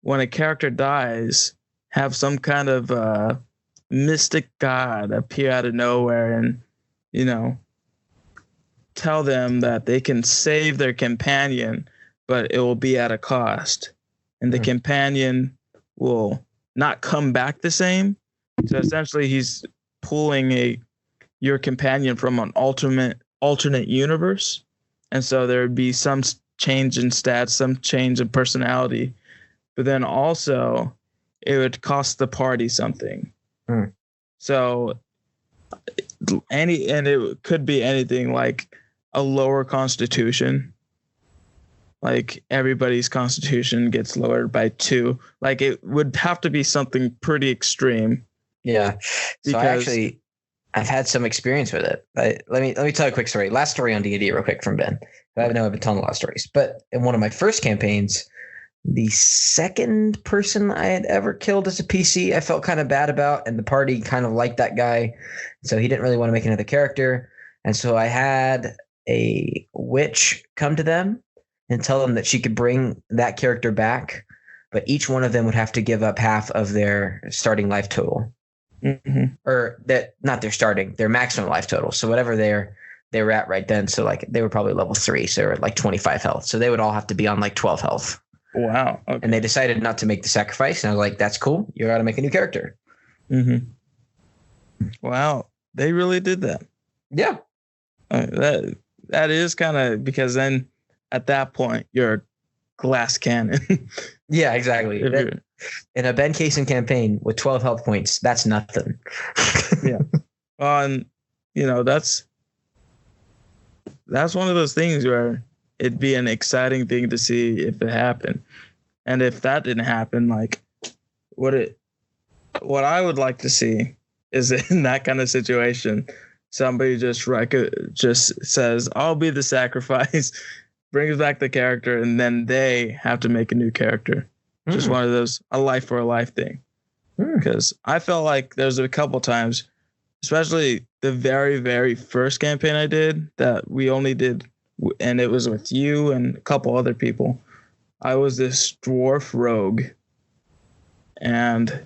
when a character dies, have some kind of mystic god appear out of nowhere and, tell them that they can save their companion, but it will be at a cost. And the companion will not come back the same. So essentially he's pulling your companion from an alternate universe. And so there would be some change in stats, some change in personality, but then also it would cost the party something. So and it could be anything, like a lower constitution, like everybody's constitution gets lowered by 2. Like it would have to be something pretty extreme. Yeah. So I've had some experience with it. Let me tell you a quick story. Last story on D&D real quick from Ben. I've been telling a lot of stories. But in one of my first campaigns, the second person I had ever killed as a PC, I felt kind of bad about, and the party kind of liked that guy. So he didn't really want to make another character. And so I had a witch come to them and tell them that she could bring that character back, but each one of them would have to give up half of their starting life total. Or that, not their starting, their maximum life total. So whatever their they were at right then. So like they were probably level 3, so they were at like 25 health. So they would all have to be on like 12 health. Wow. Okay. And they decided not to make the sacrifice. And I was like, that's cool. You got to make a new character. Mm-hmm. Wow. They really did that. Yeah. That is kind of, because then at that point you're a glass cannon. Yeah, exactly. In a Ben Kaysen campaign with 12 health points, that's nothing. Yeah. And that's one of those things where it'd be an exciting thing to see if it happened. And if that didn't happen, like what I would like to see is in that kind of situation, somebody just says, I'll be the sacrifice, brings back the character, and then they have to make a new character. Just one of those, a life for a life thing. Because I felt like there's a couple times, especially the very, very first campaign I did, that we only did, and it was with you and a couple other people. I was this dwarf rogue. And,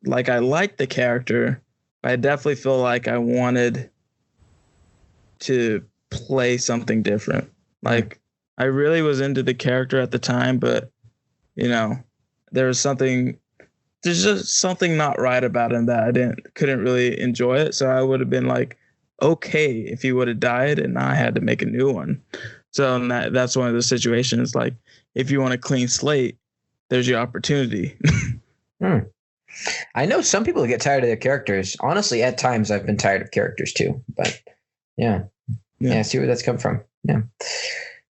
like, I liked the character, but I definitely feel like I wanted to play something different. Like, I really was into the character at the time, but, there's just something not right about him that I couldn't really enjoy it. So I would have been like, okay, if he would have died and I had to make a new one. So that's one of the situations. Like, if you want a clean slate, there's your opportunity. I know some people get tired of their characters. Honestly, at times I've been tired of characters too. But yeah, see where that's come from. Yeah,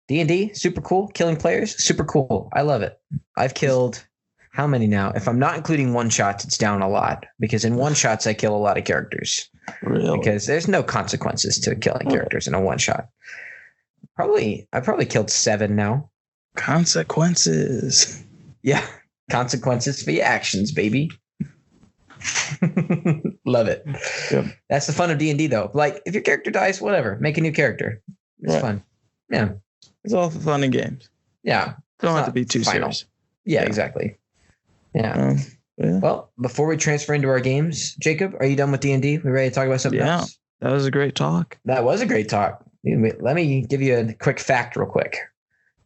D&D, super cool. Killing players, super cool. I love it. I've killed how many now? If I'm not including one shots, it's down a lot, because in one shots I kill a lot of characters. Really? Because there's no consequences to killing characters in a one shot. I probably killed 7 now. Consequences. Yeah, consequences for your actions, baby. Love it. Yep. That's the fun of D&D, though. Like, if your character dies, whatever, make a new character. It's fun. Yeah, it's all for fun and games. Yeah, don't have to be too serious. Yeah, exactly. Yeah. Well, before we transfer into our games, Jacob, are you done with D&D? We ready to talk about something else? That was a great talk. That was a great talk. Let me give you a quick fact real quick.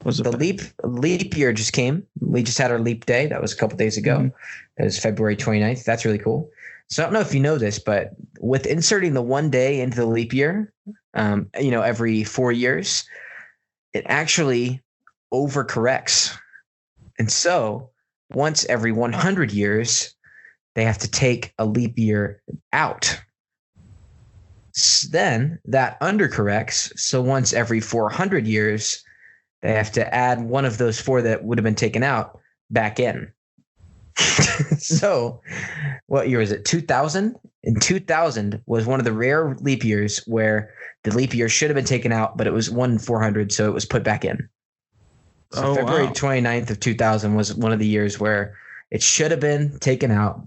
The leap year just came. We just had our leap day. That was a couple days ago. It was February 29th. That's really cool. So I don't know if you know this, but with inserting the one day into the leap year, every 4 years, it actually overcorrects. And so once every 100 years, they have to take a leap year out. Then that undercorrects. So once every 400 years, they have to add one of those 4 that would have been taken out back in. So what year is it? 2000? And 2000 was one of the rare leap years where the leap year should have been taken out, but it was 1 in 400, so it was put back in. So February 29th of 2000 was one of the years where it should have been taken out.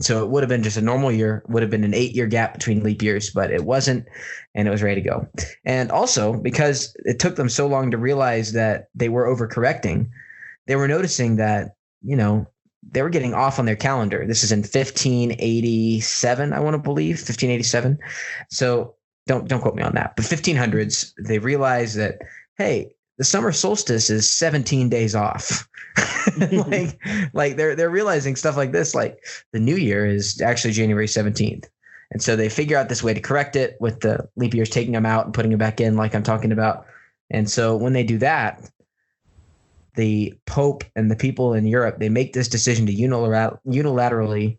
So it would have been just a normal year, would have been an 8-year gap between leap years, but it wasn't, and it was ready to go. And also, because it took them so long to realize that they were overcorrecting, they were noticing that, they were getting off on their calendar. This is in 1587, I want to believe, 1587. So don't quote me on that. But 1500s, they realized that, hey, the summer solstice is 17 days off. like they're realizing stuff like this, like the new year is actually January 17th. And so they figure out this way to correct it with the leap years, taking them out and putting them back in, like I'm talking about. And so when they do that, the Pope and the people in Europe, they make this decision to unilaterally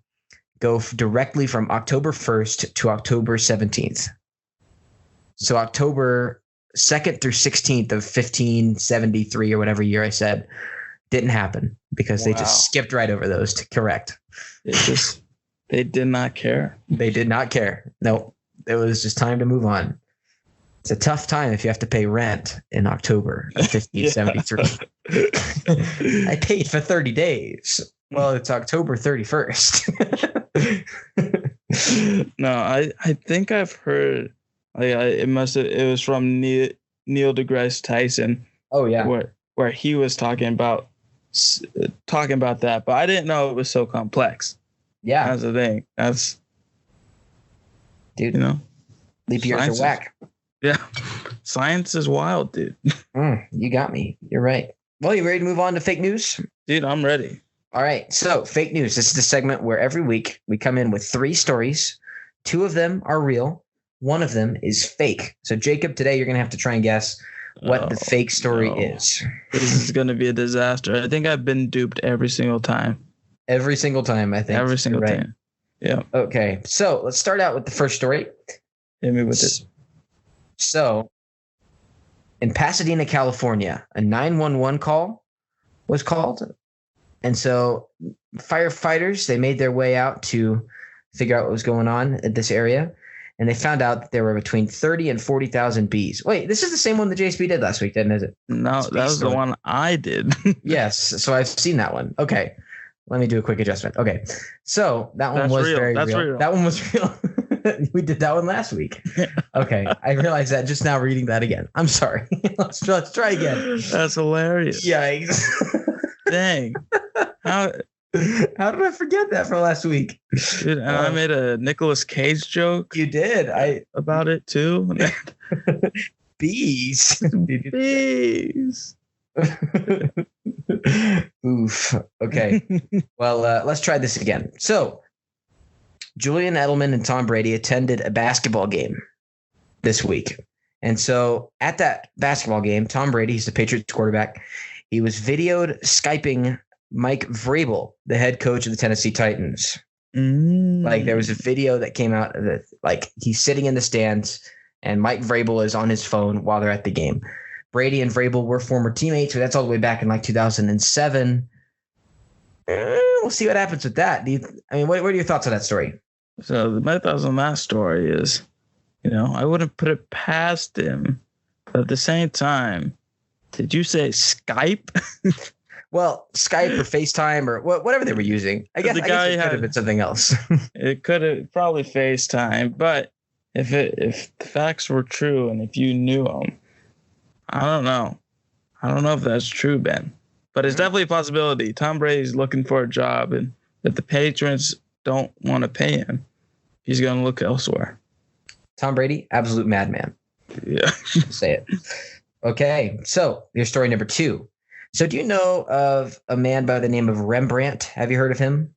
go directly from October 1st to October 17th. So October 2nd through 16th of 1573 or whatever year I said didn't happen because they just skipped right over those to correct. They did not care. They did not care. No, it was just time to move on. It's a tough time if you have to pay rent in October of 1573. I paid for 30 days. Well, it's October 31st. No, I think I've heard. It was from Neil deGrasse Tyson. Oh yeah, where he was talking about that, but I didn't know it was so complex. Yeah, that's the thing. That's dude. Leap years are whack. Yeah. Science is wild, dude. You got me. You're right. Well, you ready to move on to fake news? Dude, I'm ready. All right. So, fake news. This is the segment where every week we come in with 3 stories. 2 of them are real. 1 of them is fake. So, Jacob, today you're going to have to try and guess what the fake story is. This is going to be a disaster. I think I've been duped every single time. Every single time, I think. Every single time. Yeah. Okay. So, let's start out with the first story. Hit me with it. So, in Pasadena, California, a 911 call was called. And so firefighters, they made their way out to figure out what was going on at this area. And they found out that there were between 30 and 40,000 bees. Wait, this is the same one that JSP did last week, didn't it? No, that was the one I did. Yes. So I've seen that one. Okay. Let me do a quick adjustment. Okay. So that one was very real. That one was real. We did that one last week. Okay. I realized that just now reading that again. I'm sorry. Let's try again. That's hilarious. Yikes. Dang. How did I forget that from last week? Dude, and I made a Nicolas Cage joke. You did. About it too. Bees. Bees. Oof. Okay. Well, let's try this again. So, Julian Edelman and Tom Brady attended a basketball game this week. And so at that basketball game, Tom Brady, he's the Patriots quarterback, he was videoed Skyping Mike Vrabel, the head coach of the Tennessee Titans. Like there was a video that came out that like he's sitting in the stands and Mike Vrabel is on his phone while they're at the game. Brady and Vrabel were former teammates, but that's all the way back in like 2007. We'll see what happens with that. What are your thoughts on that story? So my thoughts on that story is, I wouldn't put it past him. But at the same time, did you say Skype? Well, Skype or FaceTime or whatever they were using. I guess it could have been something else. It could have probably FaceTime. But if the facts were true and if you knew him, I don't know. I don't know if that's true, Ben. But it's definitely a possibility. Tom Brady's looking for a job, and if the Patriots don't want to pay him, he's going to look elsewhere. Tom Brady, absolute madman. Yeah. Say it. Okay, so your story number 2. So do you know of a man by the name of Rembrandt? Have you heard of him?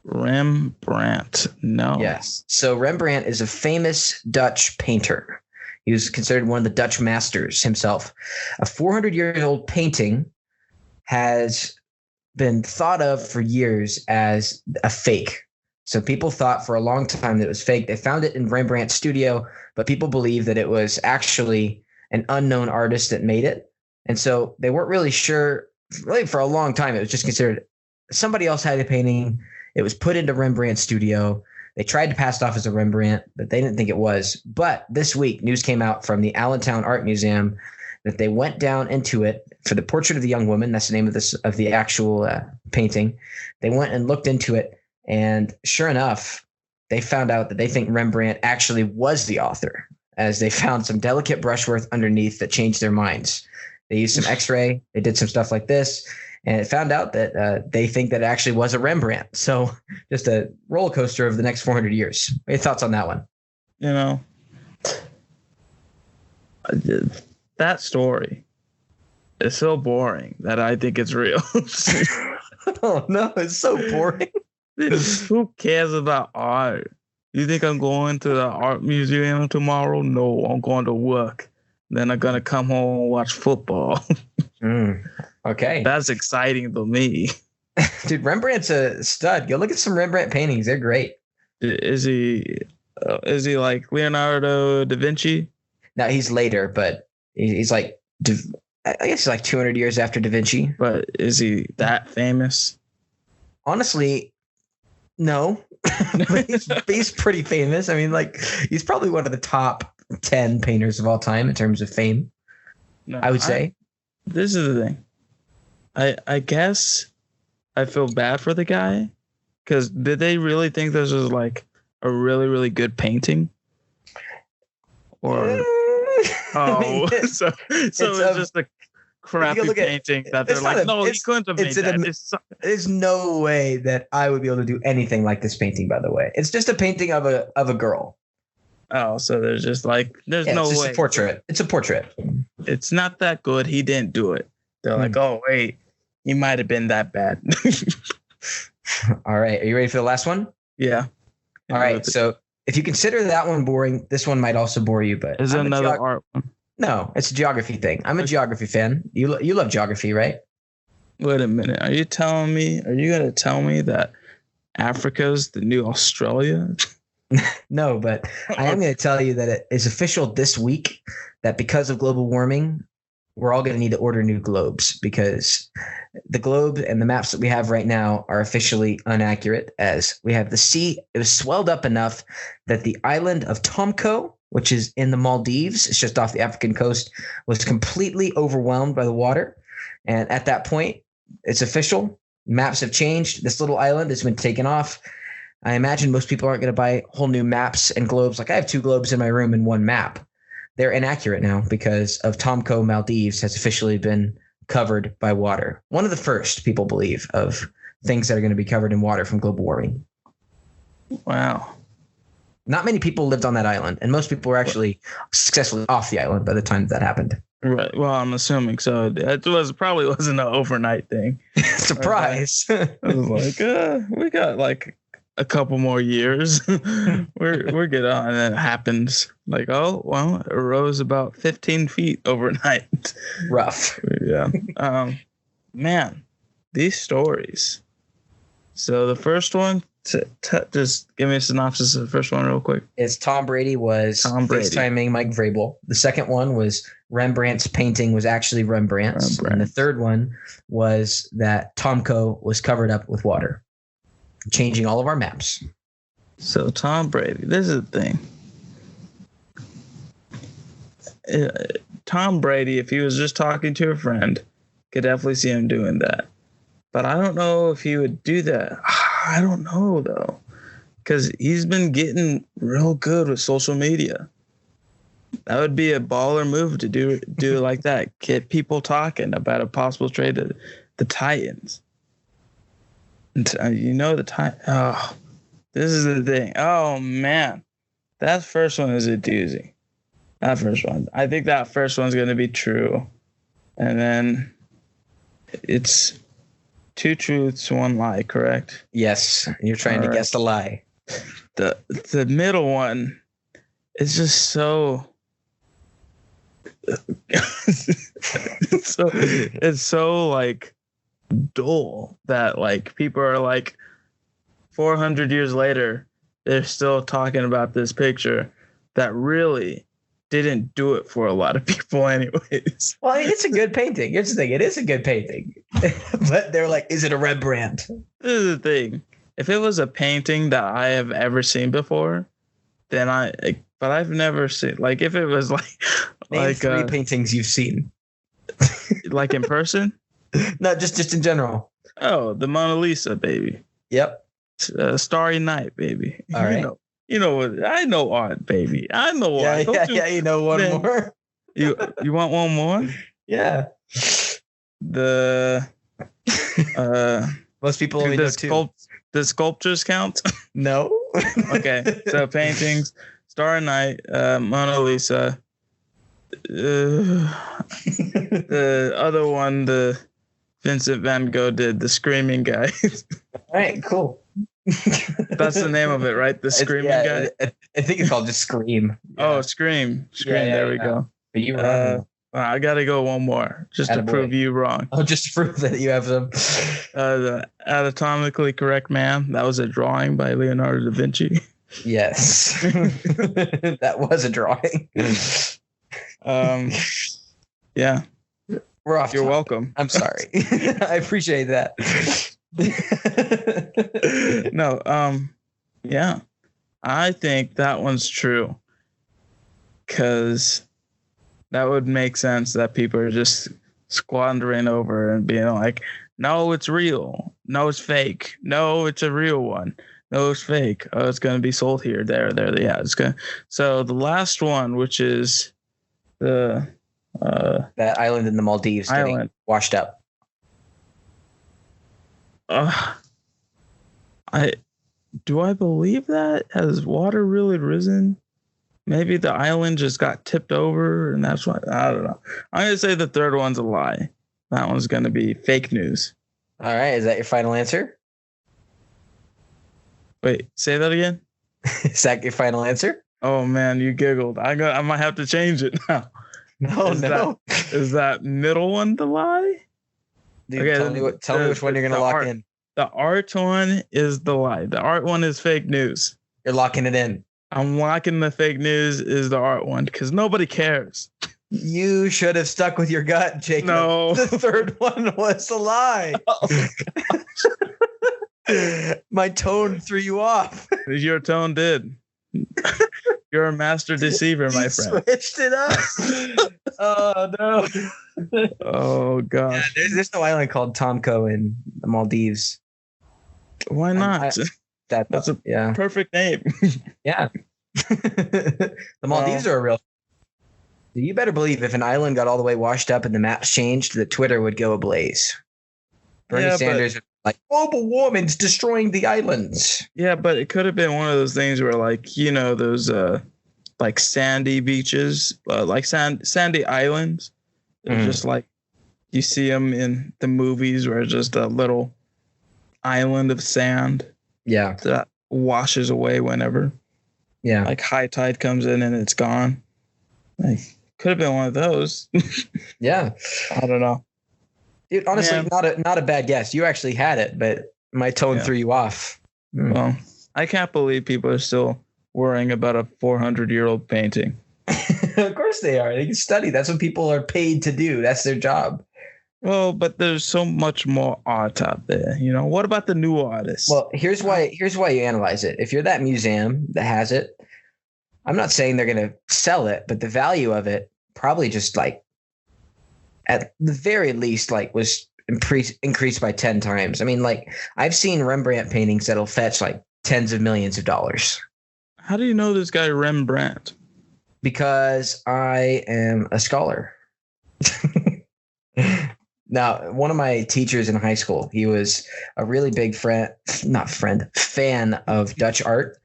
Rembrandt, no. Yes. So Rembrandt is a famous Dutch painter. He was considered one of the Dutch masters himself. A 400-year-old painting has been thought of for years as a fake. So people thought for a long time that it was fake. They found it in Rembrandt's studio, but people believe that it was actually an unknown artist that made it. And so they weren't really sure. Really, for a long time, it was just considered somebody else had a painting. It was put into Rembrandt's studio. They tried to pass it off as a Rembrandt, but they didn't think it was. But this week, news came out from the Allentown Art Museum that they went down into it for the Portrait of the Young Woman. That's the name of the actual painting. They went and looked into it, and sure enough, they found out that they think Rembrandt actually was the author, as they found some delicate brushwork underneath that changed their minds. They used some X-ray. They did some stuff like this, and it found out that they think that it actually was a Rembrandt. So just a roller coaster of the next 400 years. What are your thoughts on that one? That story is so boring that I think it's real. Oh, no, it's so boring. Who cares about art? You think I'm going to the art museum tomorrow? No, I'm going to work. Then I'm going to come home and watch football. Okay. That's exciting to me. Dude, Rembrandt's a stud. Go look at some Rembrandt paintings. They're great. Is he like Leonardo da Vinci? No, he's later, but he's like, I guess he's like 200 years after Da Vinci. But is he that famous? Honestly, no. But he's pretty famous. I mean, like, he's probably one of the top 10 painters of all time in terms of fame. No, I would say. This is the thing. I guess I feel bad for the guy, because did they really think this was like a really, really good painting? Or so it's just a crappy painting that they're like, no, he couldn't have made that. There's no way that I would be able to do anything like this painting, by the way. It's just a painting of a girl. Oh, so there's just like there's no it's just way. a portrait. It's a portrait. It's not that good. He didn't do it. They're like, oh wait, he might have been that bad. All right, are you ready for the last one? Yeah. All right, so if you consider that one boring, this one might also bore you. But is it another art one? No, it's a geography thing. I'm a geography fan. You love geography, right? Wait a minute. Are you telling me? Are you gonna tell me that Africa's the new Australia? No, but I am going to tell you that it is official this week that because of global warming, we're all going to need to order new globes because the globe and the maps that we have right now are officially inaccurate, as we have the sea. It was swelled up enough that the island of Tomko, which is in the Maldives, it's just off the African coast, was completely overwhelmed by the water. And at that point, it's official. Maps have changed. This little island has been taken off. I imagine most people aren't going to buy whole new maps and globes. Like I have 2 globes in my room and 1 map. They're inaccurate now because of Tomko, Maldives has officially been covered by water. One of the first, people believe, of things that are going to be covered in water from global warming. Wow. Not many people lived on that island, and most people were actually successfully off the island by the time that happened. Right. Well, I'm assuming so. It probably wasn't an overnight thing. Surprise. I was like, we got like a couple more years. we're good on, and then it happens. Like, oh well, it rose about 15 feet overnight. Rough. Yeah. Man, these stories. So the first one, just give me a synopsis of the first one real quick. It's Tom Brady FaceTiming Mike Vrabel. The second one was Rembrandt's painting was actually Rembrandt's. And the third one was that Tomko was covered up with water, changing all of our maps. So Tom Brady, this is the thing. Tom Brady, if he was just talking to a friend, could definitely see him doing that. But I don't know if he would do that. I don't know, though, because he's been getting real good with social media. That would be a baller move to do like that. Get people talking about a possible trade to the Titans. And the Titans. Oh, this is the thing. Oh, man. That first one is a doozy. That first one. I think that first one's going to be true. And then it's 2 truths, 1 lie, correct? Yes. You're trying to guess the lie. The middle one is just so it's so like dull that like people are like 400 years later they're still talking about this picture that really didn't do it for a lot of people anyways. Well, I mean, it's a good painting. Here's the thing. It is a good painting. But they're like, is it a Rembrandt? This is the thing. If it was a painting that I have ever seen before, then but I've never seen, like, if it was like, Name 3 paintings you've seen. Like in person? No, just in general. Oh, the Mona Lisa, baby. Yep. Starry Night, baby. All right. You know what? I know art, baby. I know art. Yeah. You know one more. You want one more? Yeah. Most people only know 2. The sculptures count? No. Okay, so paintings, Starry Night, Mona Lisa. The other one, the Vincent Van Gogh did, the Screaming Guy. All right, cool. That's the name of it, right? The Screaming Guy. I think it's called just Scream. Yeah. Oh, Scream. There we go. But you were I gotta go one more just to prove you wrong. Oh, just to prove that you have some. The anatomically correct man. That was a drawing by Leonardo da Vinci. Yes, that was a drawing. Yeah. We're off. You're welcome. I'm sorry. I appreciate that. No. Yeah. I think that one's true. Because that would make sense that people are just squandering over and being like, no, it's real. No, it's fake. No, it's a real one. No, it's fake. Oh, it's going to be sold here, there. Yeah, it's going to. So the last one, which is the that island in the Maldives getting washed up. I believe that? Has water really risen? Maybe the island just got tipped over, and that's why. I don't know. I'm gonna say the third one's a lie. That one's gonna be fake news. All right, is that your final answer? Wait, say that again. Is that your final answer? Oh man, you giggled. I might have to change it now. No, Is that middle one the lie? Dude, okay, tell me which one you're gonna lock in. The art one is the lie. The art one is fake news. You're locking it in. I'm locking the fake news is the art one because nobody cares. You should have stuck with your gut, Jacob. No. The third one was a lie. Oh, my tone threw you off. Your tone did. You're a master deceiver, my friend. Switched it up. Oh, no. Oh, gosh. Yeah, there's no island called Tomko in the Maldives. Why not? That's a perfect name. Yeah. The Maldives are a real. You better believe if an island got all the way washed up and the maps changed, that Twitter would go ablaze. Bernie Sanders would be like, global warming's destroying the islands. Yeah, but it could have been one of those things where, like, you know, those like sandy beaches, like sandy islands. They're just like you see them in the movies where it's just a little island of sand. Yeah. That washes away whenever. Yeah. Like high tide comes in and it's gone. Like could have been one of those. Yeah. I don't know. Dude, honestly, not a bad guess. You actually had it, but my tone threw you off. Well, I can't believe people are still worrying about a 400-year-old painting. Of course they are. They can study. That's what people are paid to do. That's their job. Well, but there's so much more art out there. You know, what about the new artists? Well, here's why you analyze it. If you're that museum that has it, I'm not saying they're going to sell it, but the value of it probably just like at the very least like was increased by 10 times. I mean, like I've seen Rembrandt paintings that'll fetch like tens of millions of dollars. How do you know this guy Rembrandt? Because I am a scholar. Now, one of my teachers in high school, he was a really big fan of Dutch art.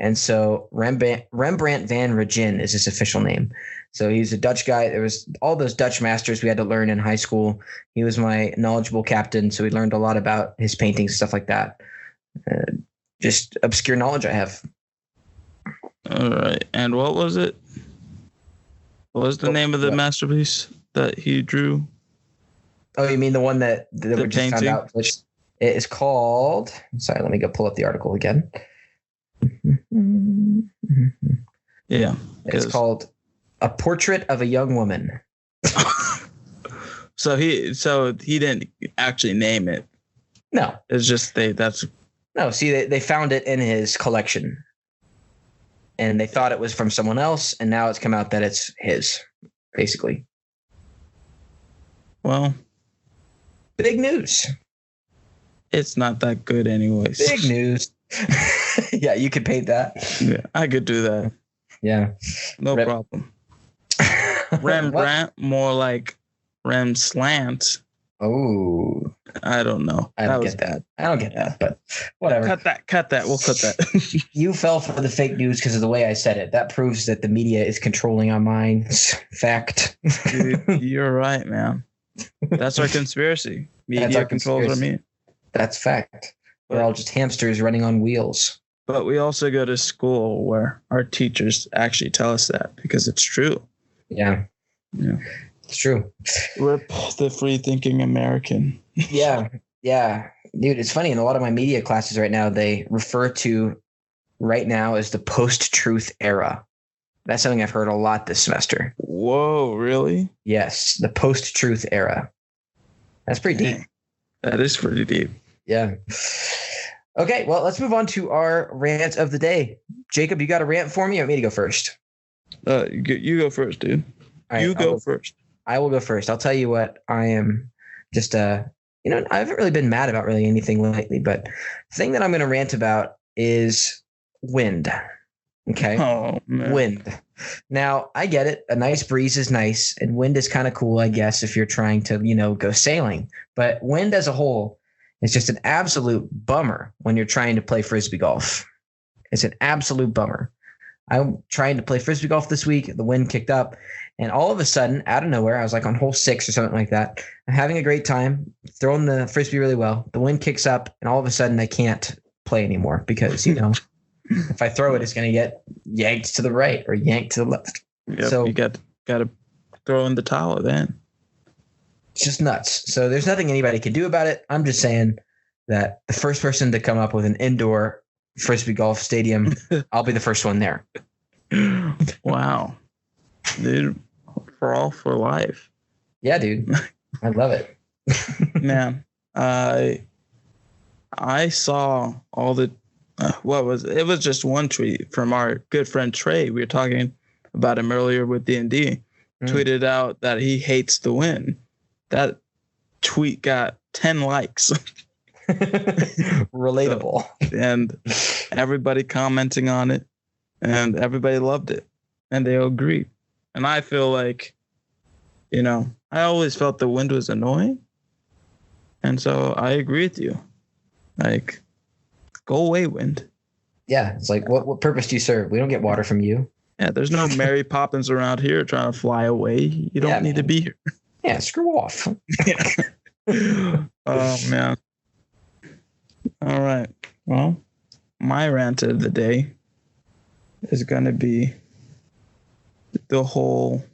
And so Rembrandt van Rijn is his official name. So he's a Dutch guy. There was all those Dutch masters we had to learn in high school. He was my knowledgeable captain. So we learned a lot about his paintings, stuff like that. Just obscure knowledge I have. All right. And what was it? What was the name of the masterpiece that he drew? Oh, you mean the one that we just found out? It is called. Sorry, let me go pull up the article again. Yeah, it's called "A Portrait of a Young Woman." So he didn't actually name it. No, it's just they found it in his collection, and they thought it was from someone else, and now it's come out that it's his, basically. Well. Big news. It's not that good anyways. Big news. Yeah, you could paint that. Yeah, I could do that. Yeah. No problem. Rembrandt, more like Rem Slant. Oh. I don't know. I don't get that, but whatever. Cut that. We'll cut that. You fell for the fake news because of the way I said it. That proves that the media is controlling our minds. Fact. Dude, you're right, man. That's our conspiracy. Media controls our media. That's fact. We're all just hamsters running on wheels. But we also go to school where our teachers actually tell us that because it's true. Yeah. Yeah. It's true. Rip the free-thinking American. Yeah. Yeah. Dude, it's funny. In a lot of my media classes right now, they refer to right now as the post-truth era. That's something I've heard a lot this semester. Whoa, really? Yes, the post-truth era. That's pretty deep. That is pretty deep. Yeah. Okay, well, let's move on to our rant of the day. Jacob, you got a rant for me? Or want me to go first? You go first, dude. All right, you go first. I will go first. I'll tell you what. I am just I haven't really been mad about really anything lately, but the thing that I'm going to rant about is wind. Okay. Oh, man. Wind. Now, I get it. A nice breeze is nice, and wind is kind of cool, I guess, if you're trying to, go sailing. But wind as a whole is just an absolute bummer when you're trying to play Frisbee golf. It's an absolute bummer. I'm trying to play frisbee golf this week. The wind kicked up, and all of a sudden, out of nowhere, I was like on hole 6 or something like that. I'm having a great time, throwing the frisbee really well. The wind kicks up, and all of a sudden, I can't play anymore because, if I throw it, it's going to get yanked to the right or yanked to the left. Yep, so you got to throw in the towel then. It's just nuts. So there's nothing anybody can do about it. I'm just saying that the first person to come up with an indoor frisbee golf stadium, I'll be the first one there. Wow. Dude, for life. Yeah, dude. I love it. Man, I saw all the it was just one tweet from our good friend Trey. We were talking about him earlier with D&D. Tweeted out that he hates the wind. That tweet got 10 likes. Relatable. And everybody commenting on it, and everybody loved it, and they agreed. And I feel like, I always felt the wind was annoying, and so I agree with you. Like, go away, wind. Yeah, it's like, what purpose do you serve? We don't get water from you. Yeah, there's no Mary Poppins around here trying to fly away. You don't need to be here. Yeah, screw off. Oh, man. All right. Well, my rant of the day is going to be the whole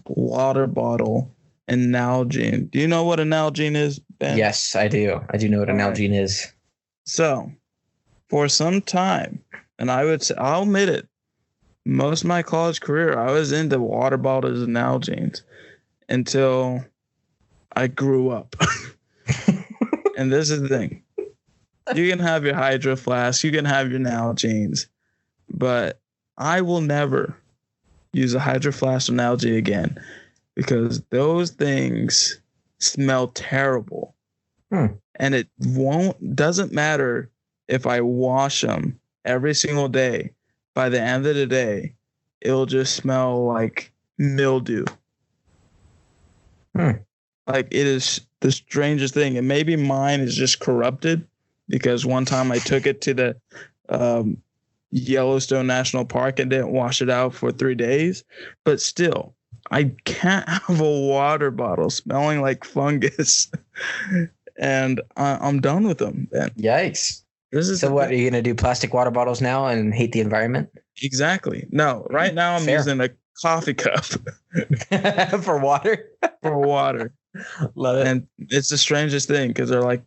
water bottle and Nalgene. Do you know what a Nalgene is, Ben? Yes, I do. I do know what a Nalgene is. So, for some time, and I'll admit it, most of my college career, I was into water bottles and Nalgenes until I grew up. And this is the thing. You can have your Hydro Flask, you can have your Nalgenes, but I will never use a Hydro Flask or Nalgene again because those things smell terrible. And it doesn't matter if I wash them every single day. By the end of the day, it'll just smell like mildew. Like, it is the strangest thing. And maybe mine is just corrupted because one time I took it to the Yellowstone National Park and didn't wash it out for 3 days. But still, I can't have a water bottle smelling like fungus. And I'm done with them, Ben. Yikes. So what, are you going to do plastic water bottles now and hate the environment? Exactly. No, right now I'm using a coffee cup. For water? For water. Love it. And it's the strangest thing because they're like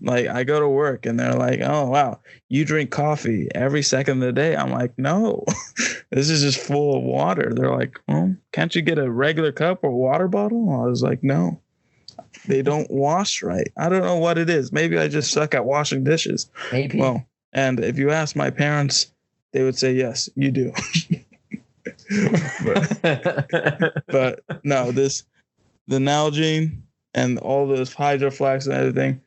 I go to work and they're like, oh, wow, you drink coffee every second of the day. I'm like, no, this is just full of water. They're like, well, can't you get a regular cup or water bottle? I was like, no. They don't wash right. I don't know what it is. Maybe I just suck at washing dishes. Maybe. Well, and if you ask my parents, they would say, yes, you do. but no, the Nalgene and all those Hydro Flask and everything,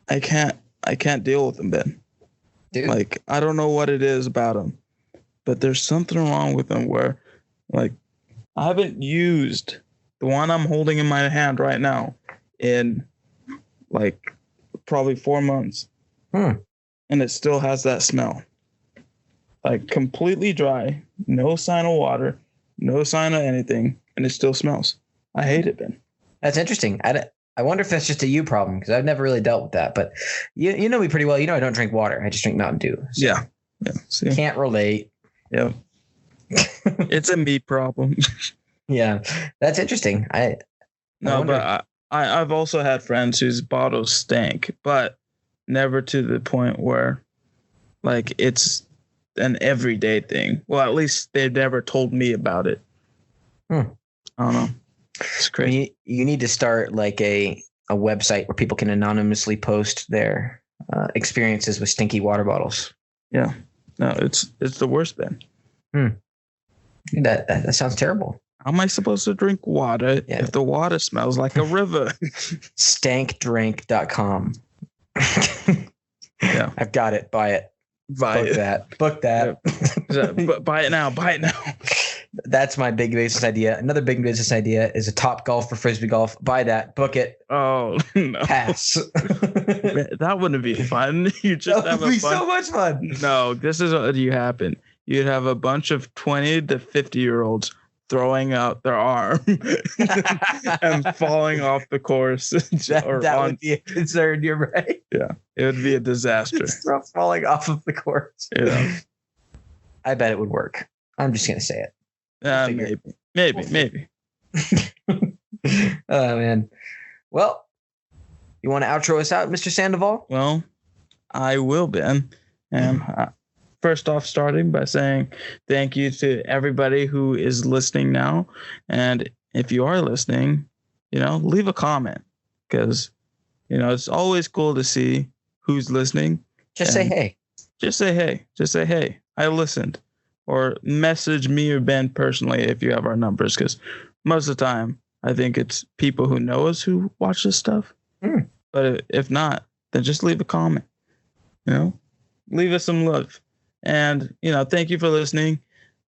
I can't deal with them, Ben. Dude. Like, I don't know what it is about them, but there's something wrong with them where, like, I haven't used the one I'm holding in my hand right now in like probably 4 months. And it still has that smell. Like, completely dry, no sign of water, no sign of anything, and it still smells. I hate it, Ben. That's interesting. I wonder if that's just a you problem because I've never really dealt with that. But you know me pretty well. You know I don't drink water. I just drink Mountain Dew. So yeah. See? Can't relate. Yeah. It's a me problem. Yeah, that's interesting. But I've also had friends whose bottles stank, but never to the point where, like, it's an everyday thing. Well, at least they've never told me about it. I don't know. It's crazy. You need to start like a website where people can anonymously post their experiences with stinky water bottles. Yeah. No, it's the worst, Ben. That sounds terrible. How am I supposed to drink water if the water smells like a river? Stankdrink.com. Yeah. I've got it. Buy it. Book that. Yeah. Buy it now. That's my big business idea. Another big business idea is a Top Golf for Frisbee golf. Buy that. Book it. Oh, no. Pass. That wouldn't be fun. You just that would be so much fun. No, this is what you happen. you'd have a bunch of 20 to 50-year-olds throwing out their arm and falling off the course. That would be a concern. You're right. Yeah, it would be a disaster. Falling off of the course. Yeah, I bet it would work. I'm just gonna say it. Maybe. Oh man. Well, you want to outro us out, Mr. Sandoval? Well, I will, Ben. And first off, starting by saying thank you to everybody who is listening now. And if you are listening, leave a comment, because, it's always cool to see who's listening. Just say hey. Just say hey. Just say, hey, I listened. Or message me or Ben personally if you have our numbers, because most of the time, I think it's people who know us who watch this stuff. But if not, then just leave a comment. Leave us some love. And, thank you for listening.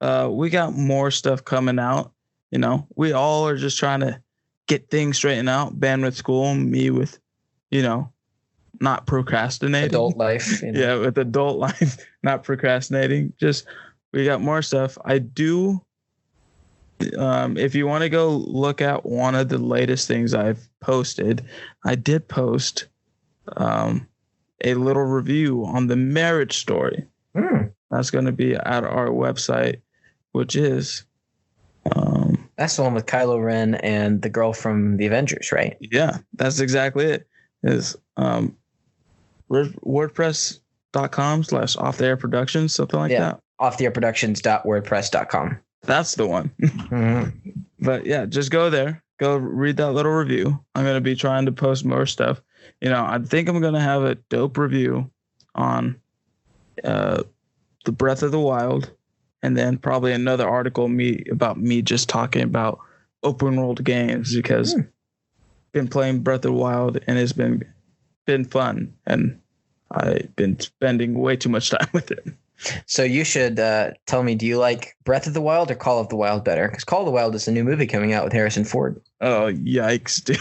We got more stuff coming out. We all are just trying to get things straightened out. Ben with school, me with, not procrastinating. Adult life. Yeah, with adult life, not procrastinating. Just, we got more stuff. I do. If you want to go look at one of the latest things I've posted, I did post a little review on the Marriage Story. That's going to be at our website, which is that's the one with Kylo Ren and the girl from the Avengers, right? Yeah, that's exactly it. Is WordPress.com/offtheairproductions, something like that. offtheairproductions.wordpress.com. That's the one. But yeah, just go there. Go read that little review. I'm going to be trying to post more stuff. I think I'm going to have a dope review on the Breath of the Wild, and then probably another article about me just talking about open world games, because I've been playing Breath of the Wild and it's been fun, and I've been spending way too much time with it. So you should tell me, do you like Breath of the Wild or Call of the Wild better? Because Call of the Wild is a new movie coming out with Harrison Ford. Oh, yikes, dude.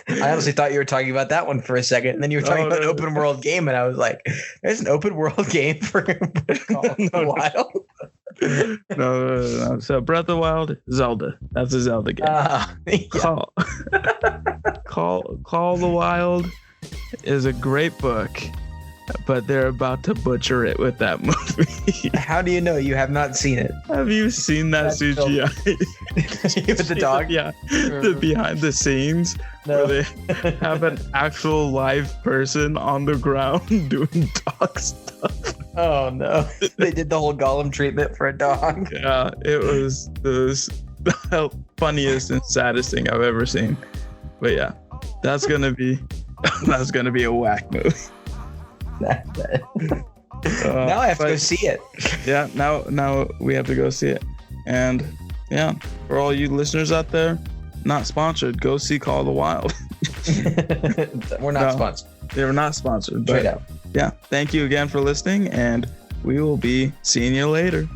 I honestly thought you were talking about that one for a second, and then you were talking about an open world game, and I was like, there's an open world game for Call of the Wild? No. So Breath of the Wild, Zelda. That's a Zelda game. Yeah. Call the Wild is a great book, but they're about to butcher it with that movie. How do you know? You have not seen it. Have you seen that CGI? With the dog? Yeah. The behind the scenes where they have an actual live person on the ground doing dog stuff. Oh, no. They did the whole Gollum treatment for a dog. Yeah, it was the funniest and saddest thing I've ever seen. But yeah, that's gonna be a whack movie. Now I have to go see it. Yeah, now we have to go see it. And yeah, for all you listeners out there, not sponsored, go see Call of the Wild. We're not sponsored. They were not sponsored. Straight out. Yeah, thank you again for listening, and we will be seeing you later.